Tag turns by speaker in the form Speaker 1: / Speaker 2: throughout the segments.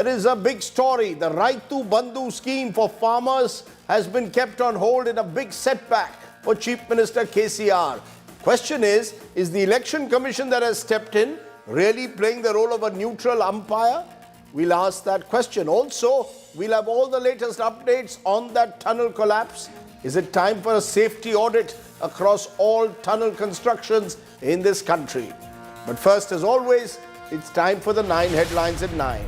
Speaker 1: There is a big story. The Raitu Bandhu scheme for farmers has been kept on hold in a big setback for Chief Minister KCR. Question is the Election Commission that has stepped in really playing the role of a neutral umpire? We'll ask that question. Also, we'll have all the latest updates on that tunnel collapse. Is it time for a safety audit across all tunnel constructions in this country? But first, as always, it's time for the 9 headlines at 9.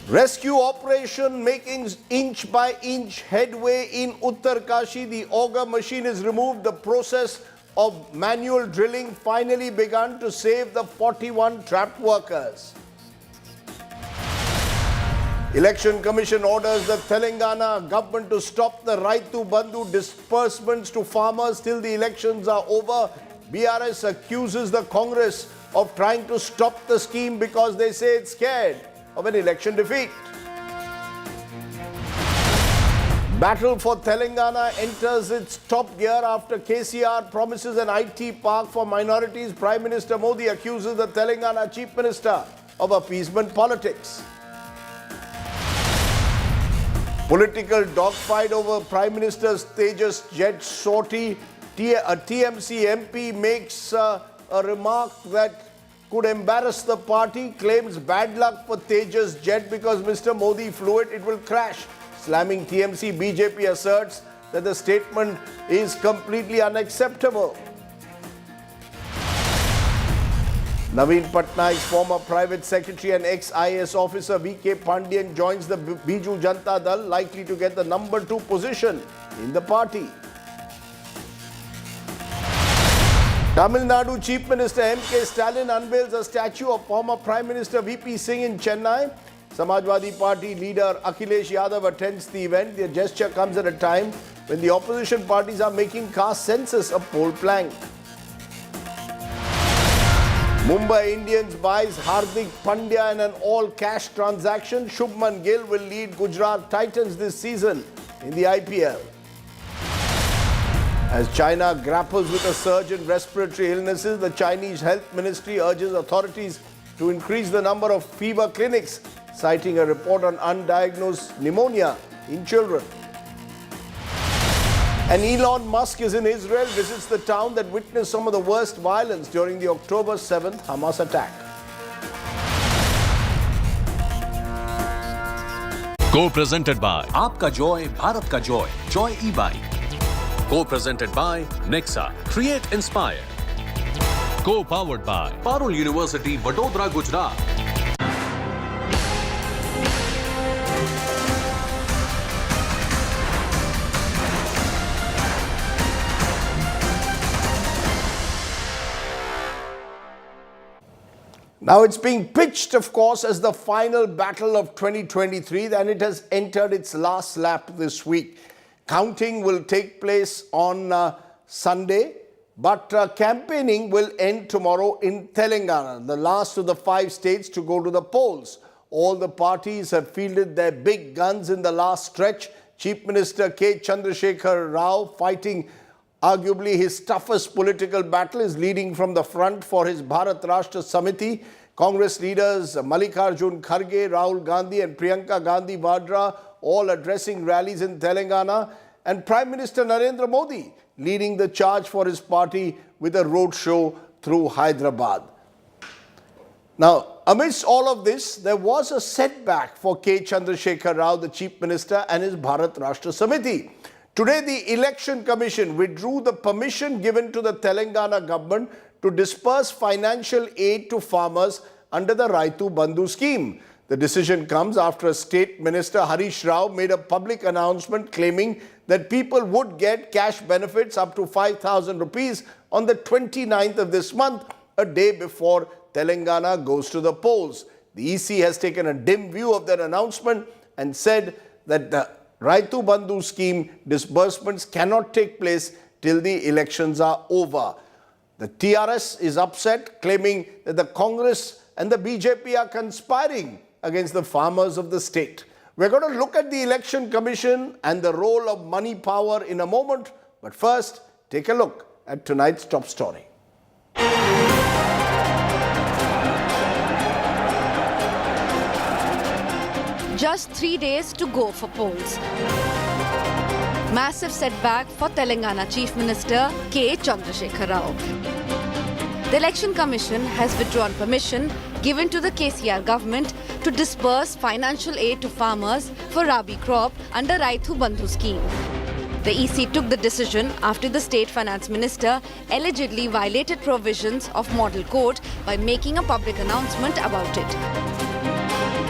Speaker 1: Rescue operation making inch by inch headway in Uttarkashi. The auger machine is removed. The process of manual drilling finally begun to save the 41 trapped workers. Election Commission orders the Telangana government to stop the Raitu Bandhu disbursements to farmers till the elections are over. BRS accuses the Congress of trying to stop the scheme because they say it's scared of an election defeat. Battle for Telangana enters its top gear after KCR promises an IT park for minorities. Prime Minister Modi accuses the Telangana Chief Minister of appeasement politics. Political dogfight over Prime Minister's Tejas jet sortie. A TMC MP makes a remark that could embarrass the party, claims bad luck for Tejas jet because Mr. Modi flew it, it will crash. Slamming TMC, BJP asserts that the statement is completely unacceptable. Naveen Patnaik's former private secretary and ex-IAS officer V.K. Pandian joins the Biju Janata Dal, likely to get the number 2 position in the party. Tamil Nadu Chief Minister M.K. Stalin unveils a statue of former Prime Minister V.P. Singh in Chennai. Samajwadi Party leader Akhilesh Yadav attends the event. The gesture comes at a time when the opposition parties are making caste census a poll plank. Mumbai Indians buys Hardik Pandya in an all-cash transaction. Shubman Gill will lead Gujarat Titans this season in the IPL. As China grapples with a surge in respiratory illnesses, the Chinese Health Ministry urges authorities to increase the number of fever clinics, citing a report on undiagnosed pneumonia in children. And Elon Musk is in Israel, visits the town that witnessed some of the worst violence during the October 7th Hamas attack.
Speaker 2: Co-presented by Aapka Joy, Bharat Ka Joy, Joy E-Bike. Co-presented by Nexa, Create Inspire. Co-powered by Parul University, Vadodara, Gujarat.
Speaker 1: Now it's being pitched, of course, as the final battle of 2023, and it has entered its last lap this week. Counting will take place on Sunday, but campaigning will end tomorrow in Telangana, the last of the 5 states to go to the polls. All the parties have fielded their big guns in the last stretch. Chief Minister K. Chandrasekhar Rao, fighting arguably his toughest political battle, is leading from the front for his Bharat Rashtra Samiti. Congress leaders Mallikarjun Kharge, Rahul Gandhi and Priyanka Gandhi Vadra all addressing rallies in Telangana, and Prime Minister Narendra Modi leading the charge for his party with a roadshow through Hyderabad. Now, amidst all of this, there was a setback for K. Chandrasekhar Rao, the Chief Minister, and his Bharat Rashtra Samiti. Today, the Election Commission withdrew the permission given to the Telangana government to disperse financial aid to farmers under the Raitu Bandhu scheme. The decision comes after a State Minister Harish Rao made a public announcement claiming that people would get cash benefits up to 5,000 rupees on the 29th of this month, a day before Telangana goes to the polls. The EC has taken a dim view of that announcement and said that the Raitu Bandhu scheme disbursements cannot take place till the elections are over. The TRS is upset, claiming that the Congress and the BJP are conspiring against the farmers of the state. We're going to look at the Election Commission and the role of money power in a moment. But first, take a look at tonight's top story.
Speaker 3: Just 3 days to go for polls. Massive setback for Telangana Chief Minister K. Chandrasekhar Rao. The Election Commission has withdrawn permission given to the KCR government to disburse financial aid to farmers for Rabi crop under Raithu Bandhu scheme. The EC took the decision after the State Finance Minister allegedly violated provisions of Model Code by making a public announcement about it.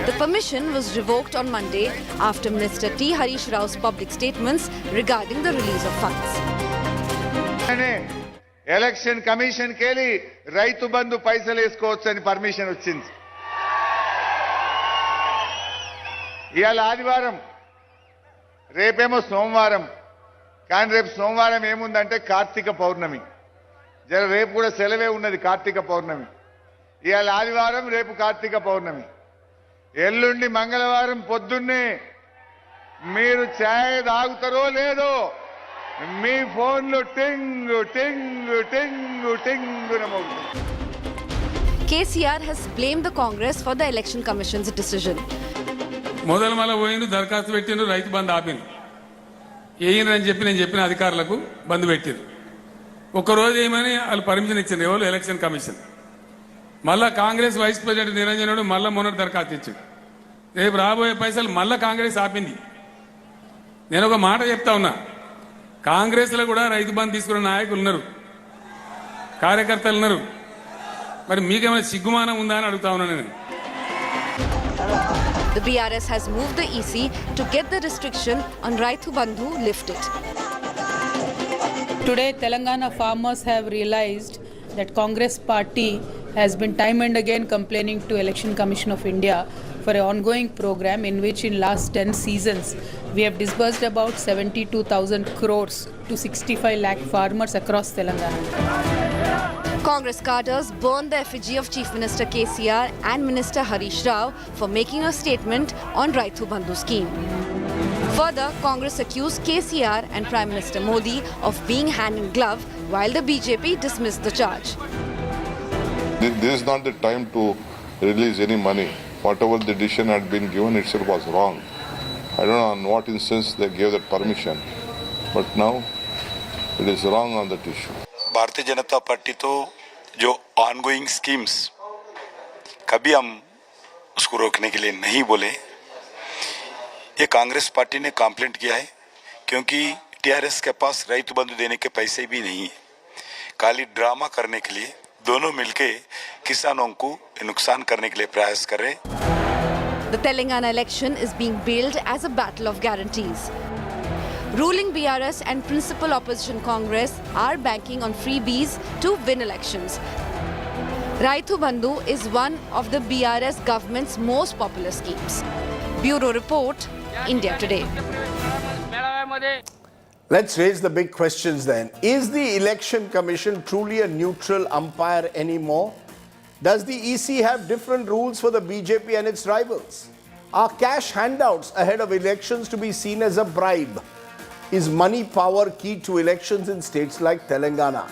Speaker 3: The permission was revoked on Monday after Minister T. Harish Rao's public statements regarding the release of funds.
Speaker 4: Election commission కేలి రైతు బంధు పైసలు వేసుకోవచ్చు అని permission వచ్చింది. ఇవాళ ఆదివారం, రేపేమో సోమవారం. కానీ రేపు సోమవారం ఏముందంటే కార్తీక పౌర్ణమి. రేపు కూడా సెలవే ఉన్నది, కార్తీక పౌర్ణమి. ఇవాళ ఆదివారం, రేపు కార్తీక పౌర్ణమి. ఎల్లుండి మంగళవారం పొద్దున్నే మీరు ఛాయ్ తాగుతారో లేదో మీ ఫోన్లో టింగ్ టింగ్ టింగ్ టింగ్ నమోగుతుంది.
Speaker 3: KCR has blamed the Congress for the Election Commission's decision.
Speaker 5: మొదలు మళ్ళీ పోయిండు, దరఖాస్తు పెట్టిండు, రైతు బంధు ఆపిండు. ఏయనని చెప్పి నేను చెప్పిన అధికారులకు బంధు పెట్టిండు. ఒక్కరోజు ఏమని వాళ్ళు పర్మిషన్ ఇచ్చింది ఎవరు? Election commission. మళ్ళా కాంగ్రెస్ వైస్ ప్రెసిడెంట్ నిరంజనుడు మళ్ళా మొన్నటి దరఖాస్తు ఇచ్చాడు. రేపు రాబోయే పైసలు మళ్ళా కాంగ్రెస్ ఆపింది. నేను ఒక మాట చెప్తా ఉన్నా, కాంగ్రెస్లో కూడా రైతు బంధు తీసుకున్న నాయకులు ఉన్నారు, కార్యకర్తలు ఉన్నారు. మరి మీకేమైనా సిగ్గుమానం ఉందా అని అడుగుతా ఉన్నా నేను.
Speaker 3: The BRS has moved the EC to get the restriction on Raithu Bandhu lifted.
Speaker 6: Today, Telangana farmers have realized that Congress party has been time and again complaining to Election Commission of India for an ongoing program in which in last 10 seasons we have disbursed about 72,000 crores to 65 lakh farmers across Telangana.
Speaker 3: Congress cadres burned the effigy of Chief Minister KCR and Minister Harish Rao for making a statement on Raithu Bandhu scheme. Further, Congress accused KCR and Prime Minister Modi of being hand in glove while the BJP dismissed the charge.
Speaker 7: This is not the time to release any money. Whatever the decision had been given itself was wrong. I don't know on what instance they gave that permission, but now it is wrong on that issue.
Speaker 8: Bharatiya Janata party तो जो ongoing schemes कभी हम उसको रोकने के लिए नहीं बोले. ये कांग्रेस पार्टी ने कंप्लेंट किया है क्योंकि टीआरएस के पास రైతు బంధు देने के पैसे भी नहीं है. खाली ड्रामा करने के लिए दोनों मिलके किसानों को नुकसान करने के लिए प्रयास कर रहे.
Speaker 3: The Telangana election is being billed as a battle of guarantees. Ruling BRS and principal opposition Congress are banking on freebies to win elections. Raithu Bandhu is one of the BRS government's most popular schemes. Bureau Report, India Today.
Speaker 1: Let's raise the big questions then. Is the Election Commission truly a neutral umpire anymore? Does the EC have different rules for the BJP and its rivals? Are cash handouts ahead of elections to be seen as a bribe? Is money power key to elections in states like Telangana?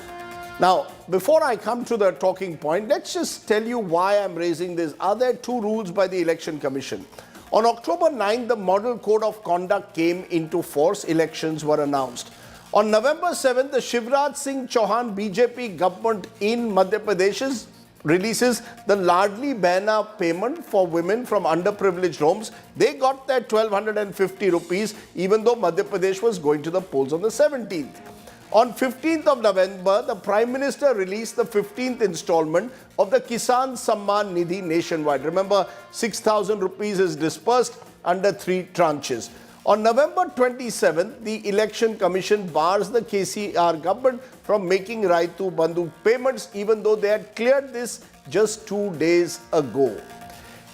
Speaker 1: Now, before I come to the talking point, let's just tell you why I'm raising this. Are there two rules by the Election Commission? On October 9th, the Model Code of Conduct came into force. Elections were announced. On November 7th, the Shivraj Singh Chauhan BJP government in Madhya Pradesh releases the Ladli Behna payment for women from underprivileged homes. They got their 1,250 rupees even though Madhya Pradesh was going to the polls on the 17th. On 15th of November, the Prime Minister released the 15th installment of the Kisan Samman Nidhi nationwide. Remember, 6,000 rupees is dispersed under 3 tranches. On November 27th, the Election Commission bars the KCR government from making Raithu Bandhu payments even though they had cleared this just 2 days ago.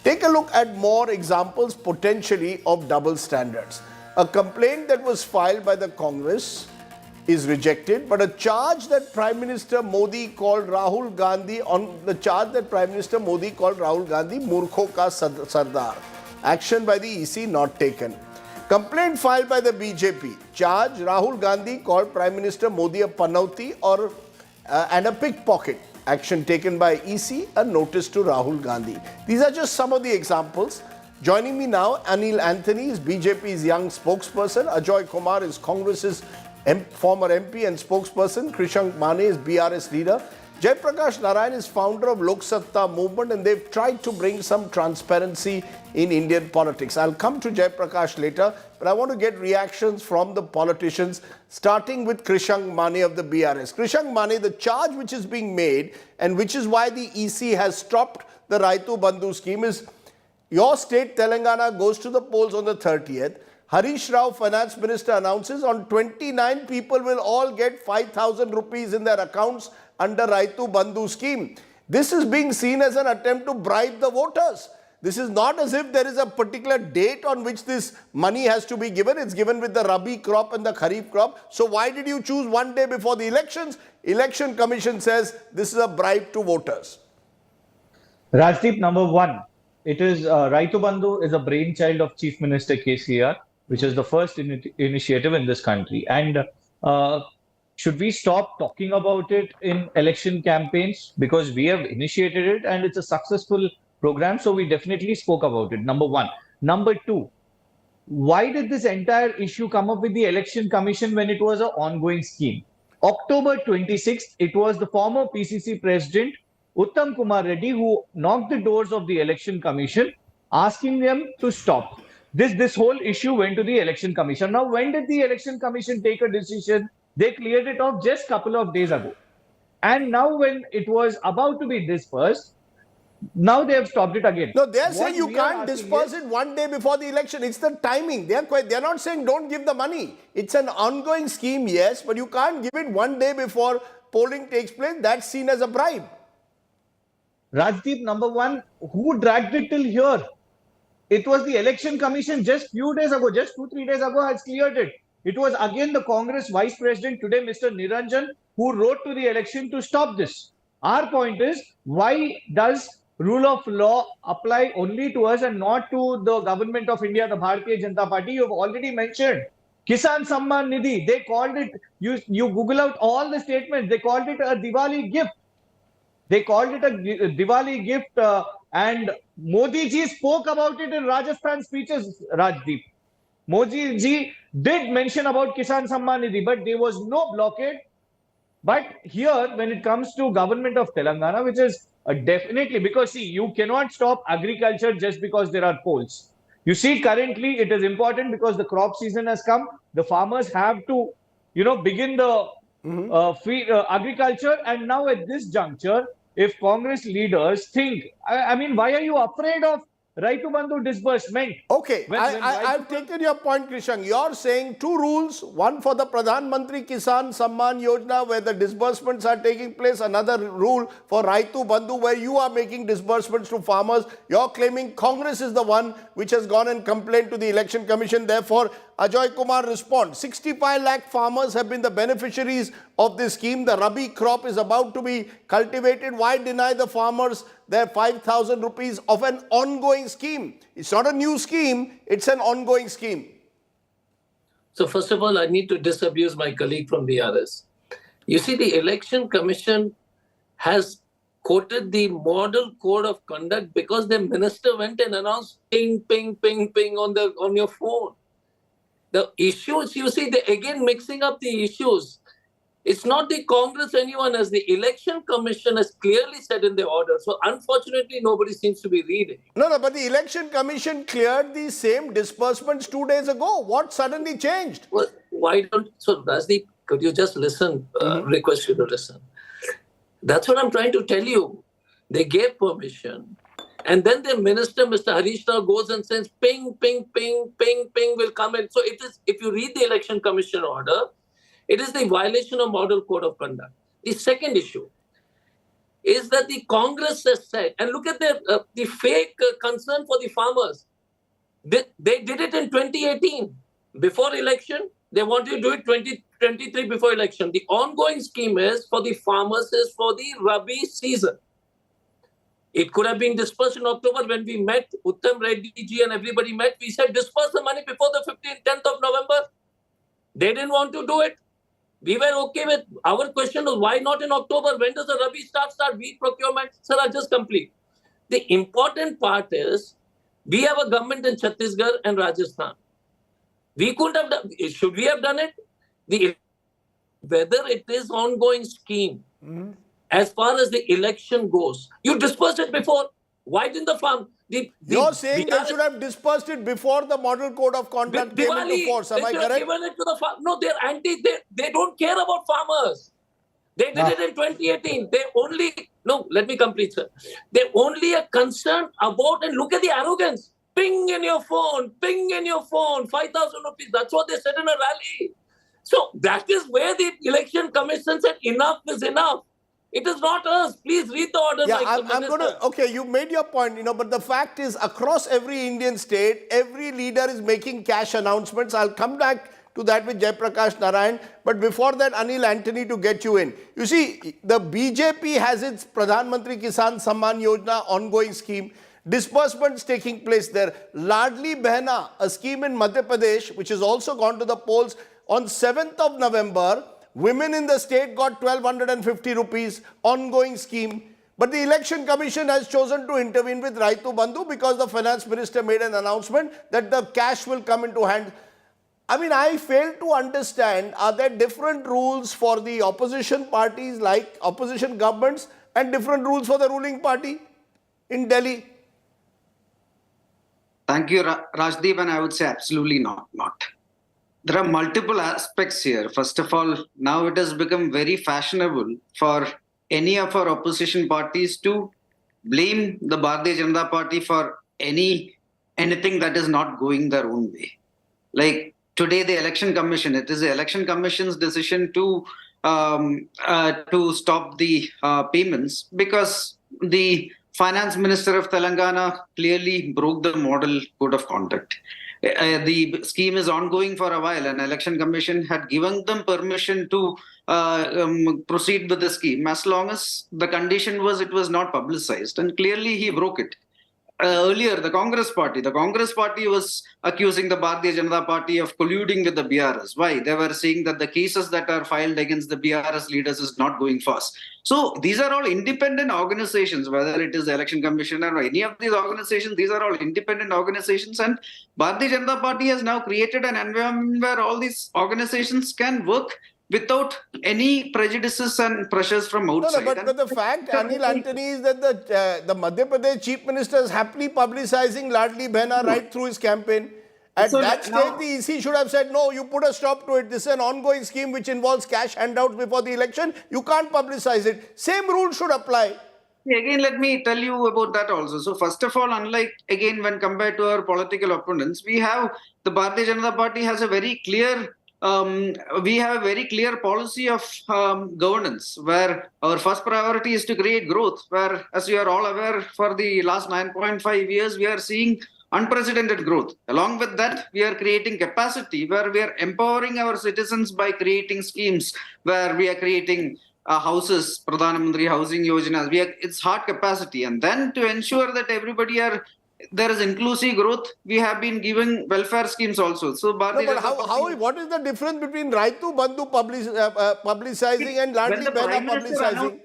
Speaker 1: Take a look at more examples potentially of double standards. A complaint that was filed by the Congress is rejected, but a charge that Prime Minister Modi called Rahul Gandhi Murkho ka Sardar. Action by the EC not taken. Complaint filed by the BJP. Charge Rahul Gandhi called Prime Minister Modi a panauti and a pickpocket. Action taken by EC, a notice to Rahul Gandhi. These are just some of the examples. Joining me now, Anil Anthony is BJP's young spokesperson. Ajoy Kumar is Congress's former MP and spokesperson. Krishank Mane is BRS leader. Jaiprakash Narayan is founder of Lok Satta movement, and they've tried to bring some transparency in Indian politics. I'll come to Jaiprakash later, but I want to get reactions from the politicians, starting with Krishank Mane of the BRS. Krishank Mane, the charge which is being made, and which is why the EC has stopped the Raitu Bandhu scheme, is your state, Telangana, goes to the polls on the 30th. Harish Rao, finance minister, announces on 29 people will all get 5,000 rupees in their accounts under Raitu Bandhu scheme. This is being seen as an attempt to bribe the voters. This is not as if there is a particular date on which this money has to be given. It's given with the Rabi crop and the Kharif crop. So why did you choose one day before the elections? Election Commission says this is a bribe to voters.
Speaker 9: Rajdeep, number one, it is Raitu Bandhu is a brainchild of Chief Minister KCR, which is the first initiative in this country. And should we stop talking about it in election campaigns? Because we have initiated it and it's a successful program. So we definitely spoke about it, number one. Number two, why did this entire issue come up with the Election Commission when it was an ongoing scheme? October 26th, it was the former PCC president, Uttam Kumar Reddy, who knocked the doors of the Election Commission, asking them to stop. This whole issue went to the Election Commission. Now, when did the Election Commission take a decision? They cleared it off just a couple of days ago. And now when it was about to be dispersed, now they have stopped it again.
Speaker 1: No, they're saying you can't disperse it one day before the election. It's the timing. They're not saying don't give the money. It's an ongoing scheme, yes, but you can't give it one day before polling takes place. That's seen as a bribe.
Speaker 9: Rajdeep, number one, who dragged it till here? It was the Election Commission just few days ago, just 2-3 days ago has cleared it. It was again the Congress Vice President today, Mr. Niranjan, who wrote to the election to stop this. Our point is, why does rule of law apply only to us and not to the government of India, the Bharatiya Janata Party? You've already mentioned Kisan Samman Nidhi. They called it, you Google out all the statements, they called it a Diwali gift. They called it a Diwali gift and Modi ji spoke about it in Rajasthan speeches, Rajdeep. Modi ji did mention about Kisan Samman Nidhi, but there was no blockade. But here, when it comes to government of Telangana, which is definitely, because see, you cannot stop agriculture just because there are polls. You see, currently it is important because the crop season has come. The farmers have to, begin the agriculture. And now at this juncture, if Congress leaders think, I mean, why are you afraid of Raitu Bandhu disbursement?
Speaker 1: Okay, I've taken your point, Krishank. You're saying two rules, one for the Pradhan Mantri Kisan Samman Yojana where the disbursements are taking place, another rule for Raitu Bandhu where you are making disbursements to farmers. You're claiming Congress is the one which has gone and complained to the Election Commission. Therefore, Ajoy Kumar responds, 65 lakh farmers have been the beneficiaries of this scheme. The Rabi crop is about to be cultivated. Why deny the farmers their 5,000 rupees of an ongoing scheme? It's not a new scheme, it's an ongoing scheme.
Speaker 10: So first of all, I need to disabuse my colleague from BRS. You see, the Election Commission has quoted the model code of conduct because the minister went and announced ping, ping, ping, ping on your phone. The issues, you see, they're again mixing up the issues. It's not the Congress anyone, as the Election Commission has clearly said in the order. So unfortunately, nobody seems to be reading.
Speaker 1: No, but the Election Commission cleared the same disbursements 2 days ago. What suddenly changed?
Speaker 10: Well, why don't, so Rajdeep, could you just listen, request you to listen. That's what I'm trying to tell you. They gave permission. And then the minister, Mr. Harish Rao, goes and says, ping, ping, ping, ping, ping will come in. So it is, if you read the Election Commission order, it is the violation of model code of conduct. The second issue is that the Congress has said, and look at the fake concern for the farmers. They did it in 2018. Before election, they wanted to do it 2023 before election. The ongoing scheme is for the farmers, is for the Rabi season. It could have been dispersed in October when we met, Uttam Reddy ji and everybody met. We said disperse the money before the 10th of November. They didn't want to do it. We were okay with, our question was why not in October? When does the Rabi start wheat procurement? Sir, I'll just complete. The important part is We have a government in Chhattisgarh and Rajasthan. We couldn't have done. Should we have done it? Whether it is ongoing scheme, as far as the election goes, you dispersed it before. Why didn't the farm?
Speaker 1: You're saying they should have dispersed it before the model code of conduct came into force. Am I correct?
Speaker 10: They should have given it to the farm. No, they're anti. They don't care about farmers. They did it in 2018. Let me complete, sir. They only are concerned about, and look at the arrogance. Ping in your phone, 5,000 rupees. That's what they said in a rally. So that is where the election commission said enough is enough. It is not us. Please read the order.
Speaker 1: Yeah, I'm going to, okay, you made your point, but the fact is across every Indian state, every leader is making cash announcements. I'll come back to that with Jaiprakash Narayan. But before that, Anil Antony, to get you in. You see, the BJP has its Pradhan Mantri Kisan Samman Yojana ongoing scheme. Disbursements taking place there. Ladli Behna, a scheme in Madhya Pradesh, which has also gone to the polls on 7th of November. Women in the state got 1,250 rupees, ongoing scheme. But the election commission has chosen to intervene with Raitu Bandhu because the finance minister made an announcement that the cash will come into hand. I mean, I fail to understand, are there different rules for the opposition parties like opposition governments and different rules for the ruling party in Delhi?
Speaker 11: Thank you, Rajdeep, and I would say absolutely not. There are multiple aspects here. First of all, now it has become very fashionable for any of our opposition parties to blame the Bharatiya Janata Party for anything that is not going their own way. Like today, the election commission, it is the election commission's decision to stop the payments because the finance minister of Telangana clearly broke the model code of conduct. The scheme is ongoing for a while, and election commission had given them permission to proceed with the scheme as long as the condition was it was not publicized, and clearly he broke it. Earlier, the Congress party was accusing the Bharatiya Janata Party of colluding with the BRS. Why? They were saying that the cases that are filed against the BRS leaders is not going fast. So these are all independent organizations, whether it is the Election Commission or any of these organizations, these are all independent organizations, and Bharatiya Janata Party has now created an environment where all these organizations can work without any prejudices and pressures from outside.
Speaker 1: No, but the fact, Anil Antony, is that the Madhya Pradesh Chief Minister is happily publicizing Ladli Behna right through his campaign. At that stage, the EC should have said, no, you put a stop to it. This is an ongoing scheme which involves cash handouts before the election. You can't publicize it. Same rule should apply.
Speaker 11: Again, let me tell you about that also. So first of all, unlike, again, when compared to our political opponents, we have the Bharatiya Janata Party has a very clear policy of governance, where our first priority is to create growth, where, as you are all aware, for the last 9.5 years, we are seeing unprecedented growth. Along with that, we are creating capacity, where we are empowering our citizens by creating schemes, where we are creating houses, Pradhan Mantri Housing Yojana. It's hard capacity. And then to ensure that there is inclusive growth, we have been giving welfare schemes also. So, what
Speaker 1: is the difference between Raitu Bandhu publicizing and Ladli Behna publicizing?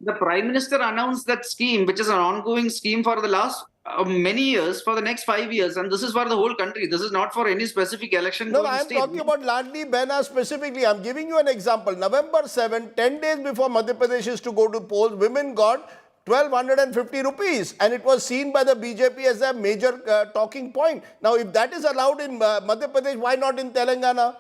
Speaker 11: The Prime Minister announced that scheme, which is an ongoing scheme for the last many years, for the next 5 years, and this is for the whole country. This is not for any specific election.
Speaker 1: No, I am talking about Ladli Behna specifically. I am giving you an example. November 7, 10 days before Madhya Pradesh is to go to polls, women got 1,250 rupees, and it was seen by the BJP as a major talking point. Now, if that is allowed in Madhya Pradesh, why not in Telangana?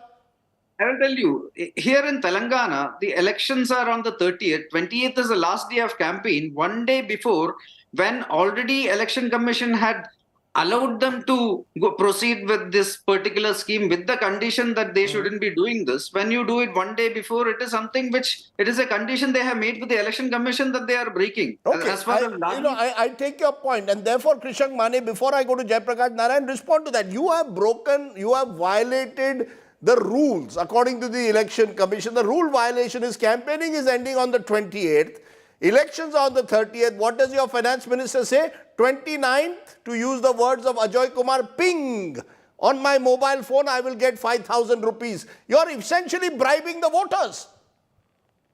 Speaker 11: I will tell you, here in Telangana, the elections are on the 30th. 28th is the last day of campaign. One day before, when already Election Commission had allowed them to proceed with this particular scheme with the condition that they shouldn't be doing this. When you do it one day before, it is something which, it is a condition they have made with the Election Commission that they are breaking.
Speaker 1: Okay, I take your point, and therefore, Krishan Mane, before I go to Jaiprakash Narayan, respond to that. You have violated the rules according to the Election Commission. The rule violation is campaigning is ending on the 28th. Elections are on the 30th. What does your finance minister say? 29th, to use the words of Ajoy Kumar, ping. On my mobile phone, I will get 5,000 rupees. You're essentially bribing the voters.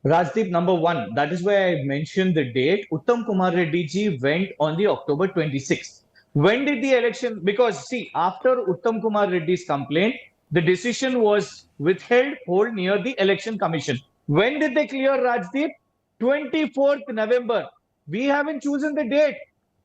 Speaker 9: Rajdeep, number one, that is why I mentioned the date. Uttam Kumar Reddy ji went on the October 26th. When did the election? Because see, after Uttam Kumar Reddy's complaint, the decision was hold near the election commission. When did they clear Rajdeep? 24th November. We haven't chosen the date.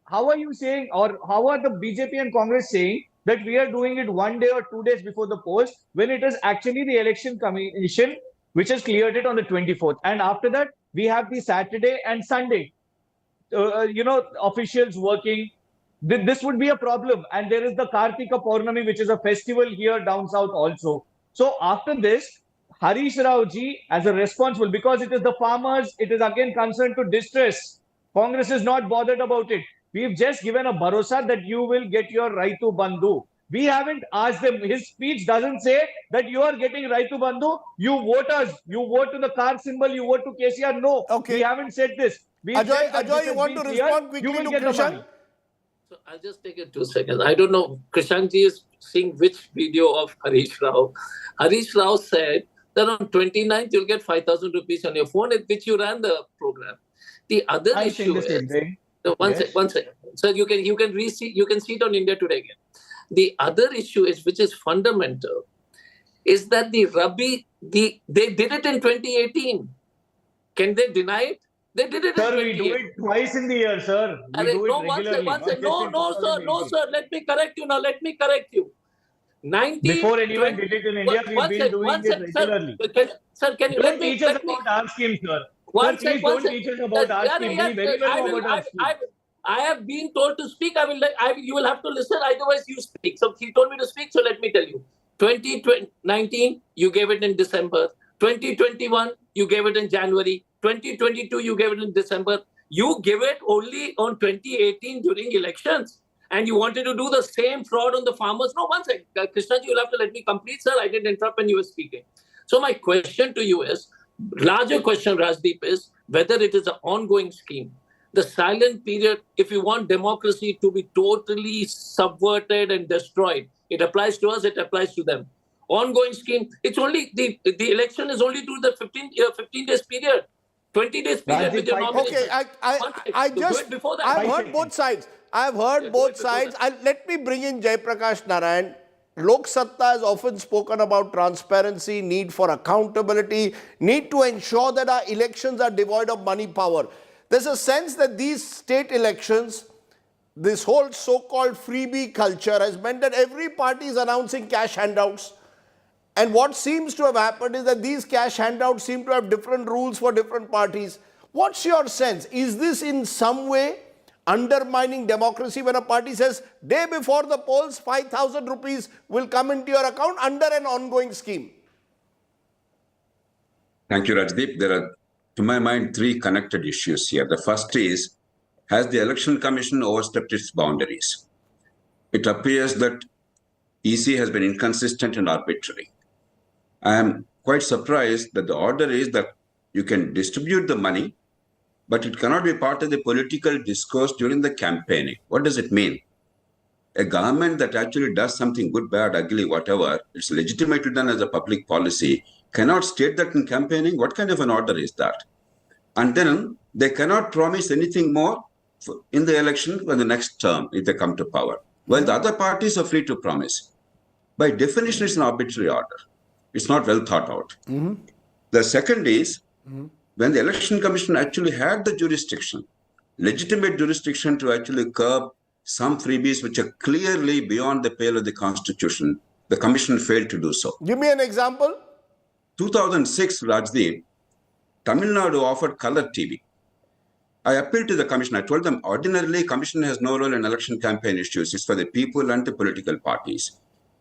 Speaker 9: How are you saying, or how are the BJP and Congress saying that we are doing it 1 day or 2 days before the polls when it is actually the election commission which has cleared it on the 24th? And after that, we have the Saturday and Sunday, officials working. This would be a problem. And there is the Kartika Purnami, which is a festival here down south also. So after this, Harish Rao ji, as a responsible, because it is the farmers, it is again concerned to distress. Congress is not bothered about it. We've just given a bharosa that you will get your Raitu Bandhu. We haven't asked them. His speech doesn't say that you are getting Raitu Bandhu. You vote us. You vote to the car symbol. You vote to KCR. No,
Speaker 1: Okay.
Speaker 9: We haven't said this.
Speaker 1: Ajay, you want to respond quickly to Krishan?
Speaker 10: So I'll just take it 2 seconds. I don't know. Krishanji is seeing which video of Harish Rao. Harish Rao said that on 29th you'll get 5,000 rupees on your phone at which you ran the program. The other issue is one second. So you can see it on India Today again. The other issue is, which is fundamental, is that the Rabi, they did it in 2018. Can they deny it? They did it.
Speaker 9: Sir, we do it twice in the year, sir. We do it regularly.
Speaker 10: No, sir. Let me correct you now.
Speaker 9: Before anyone did it in India, we've been doing it regularly.
Speaker 10: Sir, can you
Speaker 9: let me teach us about our scheme, sir? Don't teach us about our scheme. We very well know about our scheme.
Speaker 10: I have been told to speak. You will have to listen. Otherwise, you speak. So he told me to speak. So let me tell you. 2019, you gave it in December. 2021, you gave it in January. 2022, you gave it in December. You give it only on 2018 during elections. And you wanted to do the same fraud on the farmers. No, one second. Krishnaji, you'll have to let me complete, sir. I didn't interrupt when you were speaking. So my question to you is, larger question, Rajdeep, is whether it is an ongoing scheme. The silent period, if you want democracy to be totally subverted and destroyed, it applies to us, it applies to them. Ongoing scheme, it's only, the election is only to the 15 days period. 20 days period with your nomination.
Speaker 1: Okay, I've heard both sides. Let me bring in Jaiprakash Narayan. Lok Satta has often spoken about transparency, need for accountability, need to ensure that our elections are devoid of money power. There's a sense that these state elections, this whole so-called freebie culture has meant that every party is announcing cash handouts. And what seems to have happened is that these cash handouts seem to have different rules for different parties. What's your sense? Is this in some way undermining democracy when a party says, day before the polls, 5,000 rupees will come into your account under an ongoing scheme?
Speaker 12: Thank you, Rajdeep. There are, to my mind, 3 connected issues here. The first is, has the Election Commission overstepped its boundaries? It appears that EC has been inconsistent and arbitrary. I am quite surprised that the order is that you can distribute the money, but it cannot be part of the political discourse during the campaigning. What does it mean? A government that actually does something good, bad, ugly, whatever, it's legitimately done as a public policy, cannot state that in campaigning. What kind of an order is that? And then they cannot promise anything more in the election for the next term if they come to power. While the other parties are free to promise. By definition, it's an arbitrary order. It's not well thought out. The second is, when the Election Commission actually had the jurisdiction, legitimate jurisdiction to actually curb some freebies which are clearly beyond the pale of the Constitution, the Commission failed to do so.
Speaker 1: Give me an example.
Speaker 12: 2006, Rajdeep, Tamil Nadu offered color TV. I appealed to the Commission. I told them, ordinarily, Commission has no role in election campaign issues. It's for the people and the political parties.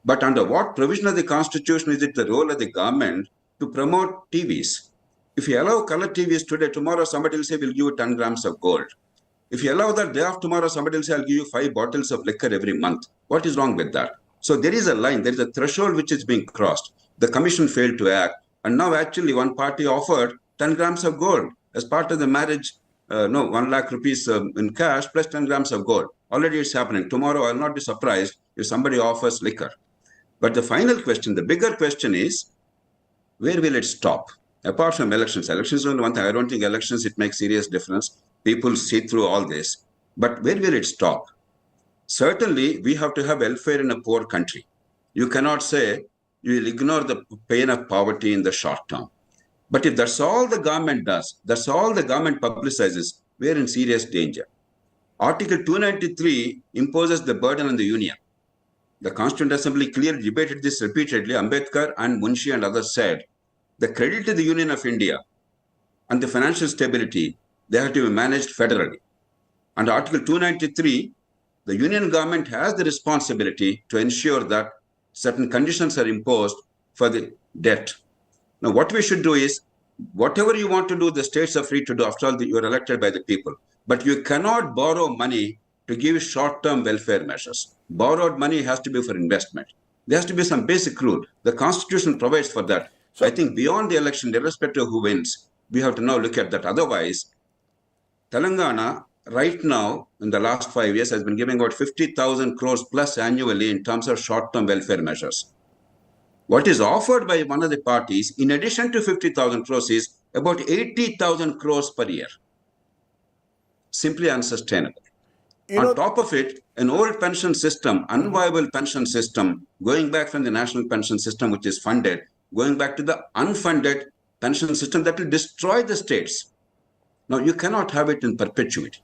Speaker 12: But under what provision of the Constitution is it the role of the government to promote TVs? If you allow color TVs today, tomorrow somebody will say, we'll give you 10 grams of gold. If you allow that day after tomorrow, somebody will say, I'll give you 5 bottles of liquor every month. What is wrong with that? So there is a line, there is a threshold which is being crossed. The Commission failed to act. And now actually one party offered 10 grams of gold as part of the marriage, 1 lakh rupees in cash plus 10 grams of gold. Already it's happening. Tomorrow I'll not be surprised if somebody offers liquor. But the final question, the bigger question is, where will it stop? Apart from elections. Elections is only one thing. I don't think elections, it makes serious difference. People see through all this. But where will it stop? Certainly, we have to have welfare in a poor country. You cannot say you will ignore the pain of poverty in the short term. But if that's all the government does, that's all the government publicizes, we are in serious danger. Article 293 imposes the burden on the union. The Constituent Assembly clearly debated this repeatedly. Ambedkar and Munshi and others said the credit to the Union of India and the financial stability, they have to be managed federally. Under Article 293, the union government has the responsibility to ensure that certain conditions are imposed for the debt. Now, what we should do is, whatever you want to do, the states are free to do. After all, you are elected by the people. But you cannot borrow money to give short-term welfare measures. Borrowed money has to be for investment. There has to be some basic rule. The Constitution provides for that. So I think beyond the election, irrespective of who wins, we have to now look at that. Otherwise, Telangana, right now, in the last 5 years, has been giving out 50,000 crores plus annually in terms of short-term welfare measures. What is offered by one of the parties, in addition to 50,000 crores, is about 80,000 crores per year. Simply unsustainable. On top of it, an old pension system, unviable pension system, going back from the national pension system, which is funded, going back to the unfunded pension system that will destroy the states. Now, you cannot have it in perpetuity.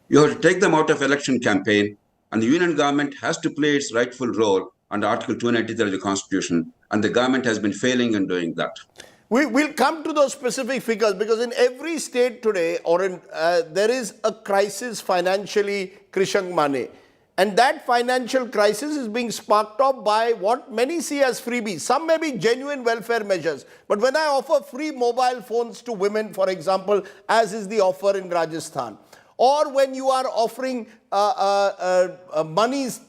Speaker 12: You have to take them out of election campaign, and the union government has to play its rightful role under Article 293 of the Constitution, and the government has been failing in doing that.
Speaker 1: We'll come to those specific figures, because in every state today, there is a crisis financially, Krishang Mane. And that financial crisis is being sparked off by what many see as freebies. Some may be genuine welfare measures. But when I offer free mobile phones to women, for example, as is the offer in Rajasthan, or when you are offering monies,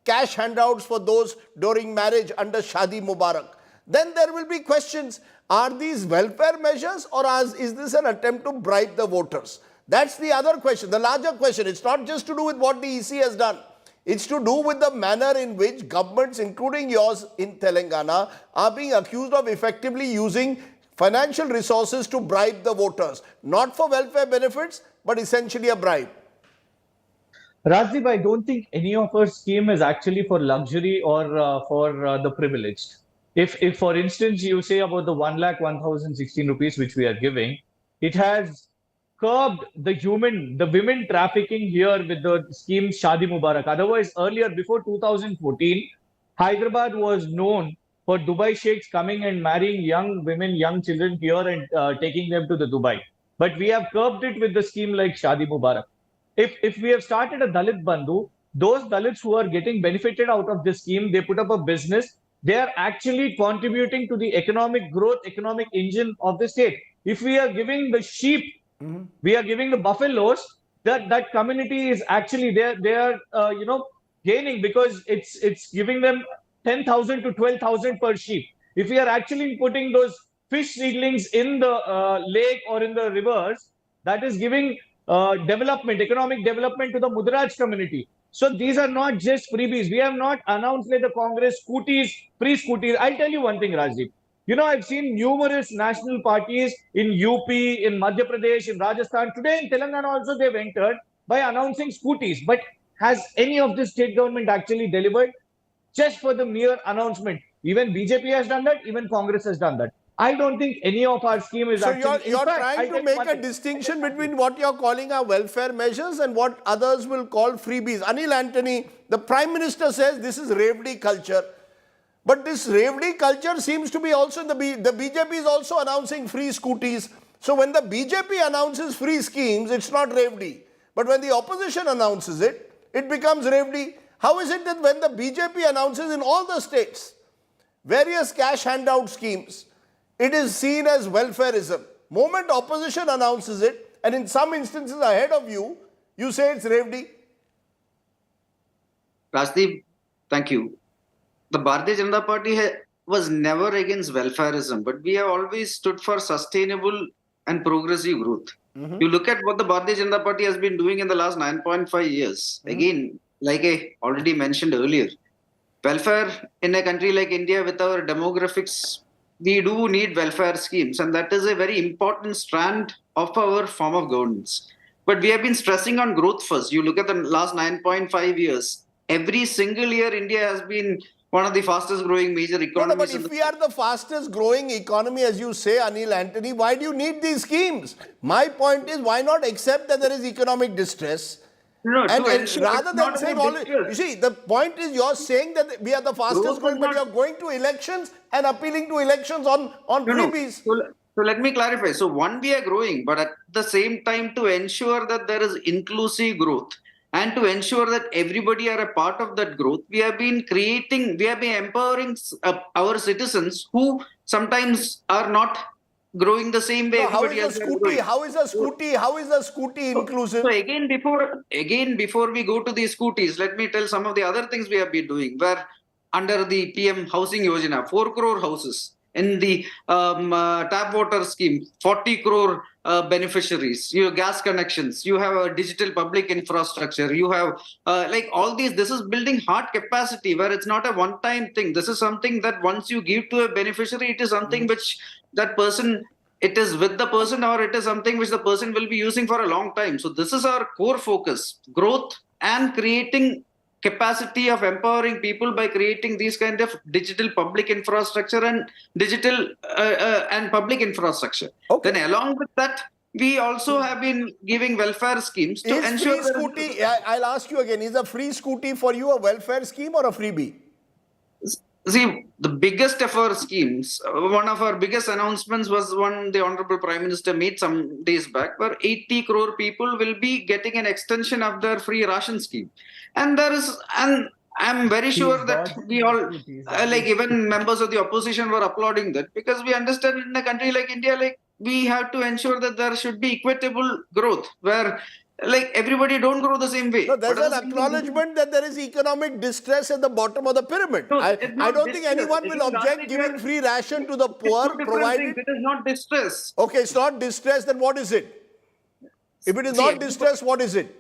Speaker 1: cash handouts for those during marriage under Shadi Mubarak, then there will be questions. Are these welfare measures, or is this an attempt to bribe the voters? That's the other question, the larger question. It's not just to do with what the EC has done. It's to do with the manner in which governments, including yours in Telangana, are being accused of effectively using financial resources to bribe the voters. Not for welfare benefits, but essentially a bribe.
Speaker 9: Rajdeep, I don't think any of our scheme is actually for luxury or for the privileged. If, for instance, you say about the 1,01,016 rupees which we are giving, it has curbed the women trafficking here with the scheme Shadi Mubarak. Otherwise, earlier, before 2014, Hyderabad was known for Dubai sheikhs coming and marrying young women, young children here and taking them to the Dubai. But we have curbed it with the scheme like Shadi Mubarak. If we have started a Dalit Bandhu, those Dalits who are getting benefited out of this scheme, they put up a business. They are actually contributing to the economic growth, economic engine of the state. If we are giving the sheep, we are giving the buffaloes, that community is actually they are gaining, because it's giving them 10,000 to 12,000 per sheep. If we are actually putting those fish seedlings in the lake or in the rivers, that is giving development, economic development to the Mudraj community. So these are not just freebies. We have not announced by the Congress scooties, free scooties. I'll tell you one thing, Rajdeep. I've seen numerous national parties in UP, in Madhya Pradesh, in Rajasthan. Today in Telangana also they've entered by announcing scooties. But has any of the state government actually delivered? Just for the mere announcement. Even BJP has done that, even Congress has done that. I don't think any of our scheme is actually...
Speaker 1: So you're trying to make a distinction between what you're calling our welfare measures and what others will call freebies. Anil Antony, the Prime Minister says this is Revdi culture. But this Revdi culture seems to be also in the BJP is also announcing free scooties. So when the BJP announces free schemes, it's not Revdi. But when the opposition announces it, it becomes Revdi. How is it that when the BJP announces in all the states various cash handout schemes, it is seen as welfareism? Moment opposition announces it, and in some instances ahead of you, you say it's Revdi.
Speaker 11: Rajdeep, thank you. The Bharatiya Janata Party was never against welfareism, but we have always stood for sustainable and progressive growth. You look at what the Bharatiya Janata Party has been doing in the last 9.5 years. Again, like I already mentioned earlier, welfare in a country like India with our demographics, we do need welfare schemes, and that is a very important strand of our form of governance. But we have been stressing on growth first. You look at the last 9.5 years, every single year India has been one of the fastest growing major economies.
Speaker 1: But if we are the fastest growing economy, as you say, Anil Antony, why do you need these schemes? My point is, why not accept that there is economic distress?
Speaker 11: No,
Speaker 1: and
Speaker 11: ensure
Speaker 1: rather
Speaker 11: it's
Speaker 1: than
Speaker 11: not
Speaker 1: saying
Speaker 11: about
Speaker 1: all,
Speaker 11: distress.
Speaker 1: you see, the point is you're saying that we are the fastest
Speaker 11: Growth
Speaker 1: growing,
Speaker 11: is
Speaker 1: but
Speaker 11: not-
Speaker 1: you're going to elections and appealing to elections on freebies.
Speaker 11: So let me clarify. So one, we are growing, but at the same time, to ensure that there is inclusive growth and to ensure that everybody are a part of that growth, we have been empowering our citizens who sometimes are not growing the same way.
Speaker 1: No, how
Speaker 11: everybody
Speaker 1: is a
Speaker 11: else
Speaker 1: scooty?
Speaker 11: growing.
Speaker 1: How is a scooty inclusive?
Speaker 11: So again, before we go to the scooties, let me tell some of the other things we have been doing. Where under the PM Housing Yojana, 4 crore houses. In the tap water scheme, 40 crore beneficiaries. You have gas connections. You have a digital public infrastructure. You have like all these. This is building hard capacity where it's not a one-time thing. This is something that once you give to a beneficiary, it is something which that person. It is with the person, or it is something which the person will be using for a long time. So this is our core focus: growth and creating capacity of empowering people by creating these kind of digital public infrastructure and digital and public infrastructure.
Speaker 1: Okay.
Speaker 11: Then along with that, we also have been giving welfare schemes to
Speaker 1: Is
Speaker 11: ensure
Speaker 1: free scooty, I'll ask you again, is a free scooty for you a welfare scheme or a freebie?
Speaker 11: See, the biggest of our schemes, one of our biggest announcements was one the Honorable Prime Minister made some days back, where 80 crore people will be getting an extension of their free ration scheme. And I'm very sure that we all, like even members of the opposition were applauding that, because we understand in a country like India, like we have to ensure that there should be equitable growth, where like everybody don't grow the same way.
Speaker 1: No, there's
Speaker 11: But
Speaker 1: an acknowledgement that there is economic distress at the bottom of the pyramid.
Speaker 11: No,
Speaker 1: I
Speaker 11: it's not
Speaker 1: don't think
Speaker 11: distress.
Speaker 1: anyone
Speaker 11: It
Speaker 1: will
Speaker 11: is
Speaker 1: object
Speaker 11: largely
Speaker 1: giving
Speaker 11: where-
Speaker 1: free ration to the poor,
Speaker 11: Two different
Speaker 1: provided...
Speaker 11: things. It is not distress.
Speaker 1: Okay, it's not distress, then what is it? If it is
Speaker 11: See,
Speaker 1: not distress, what is it?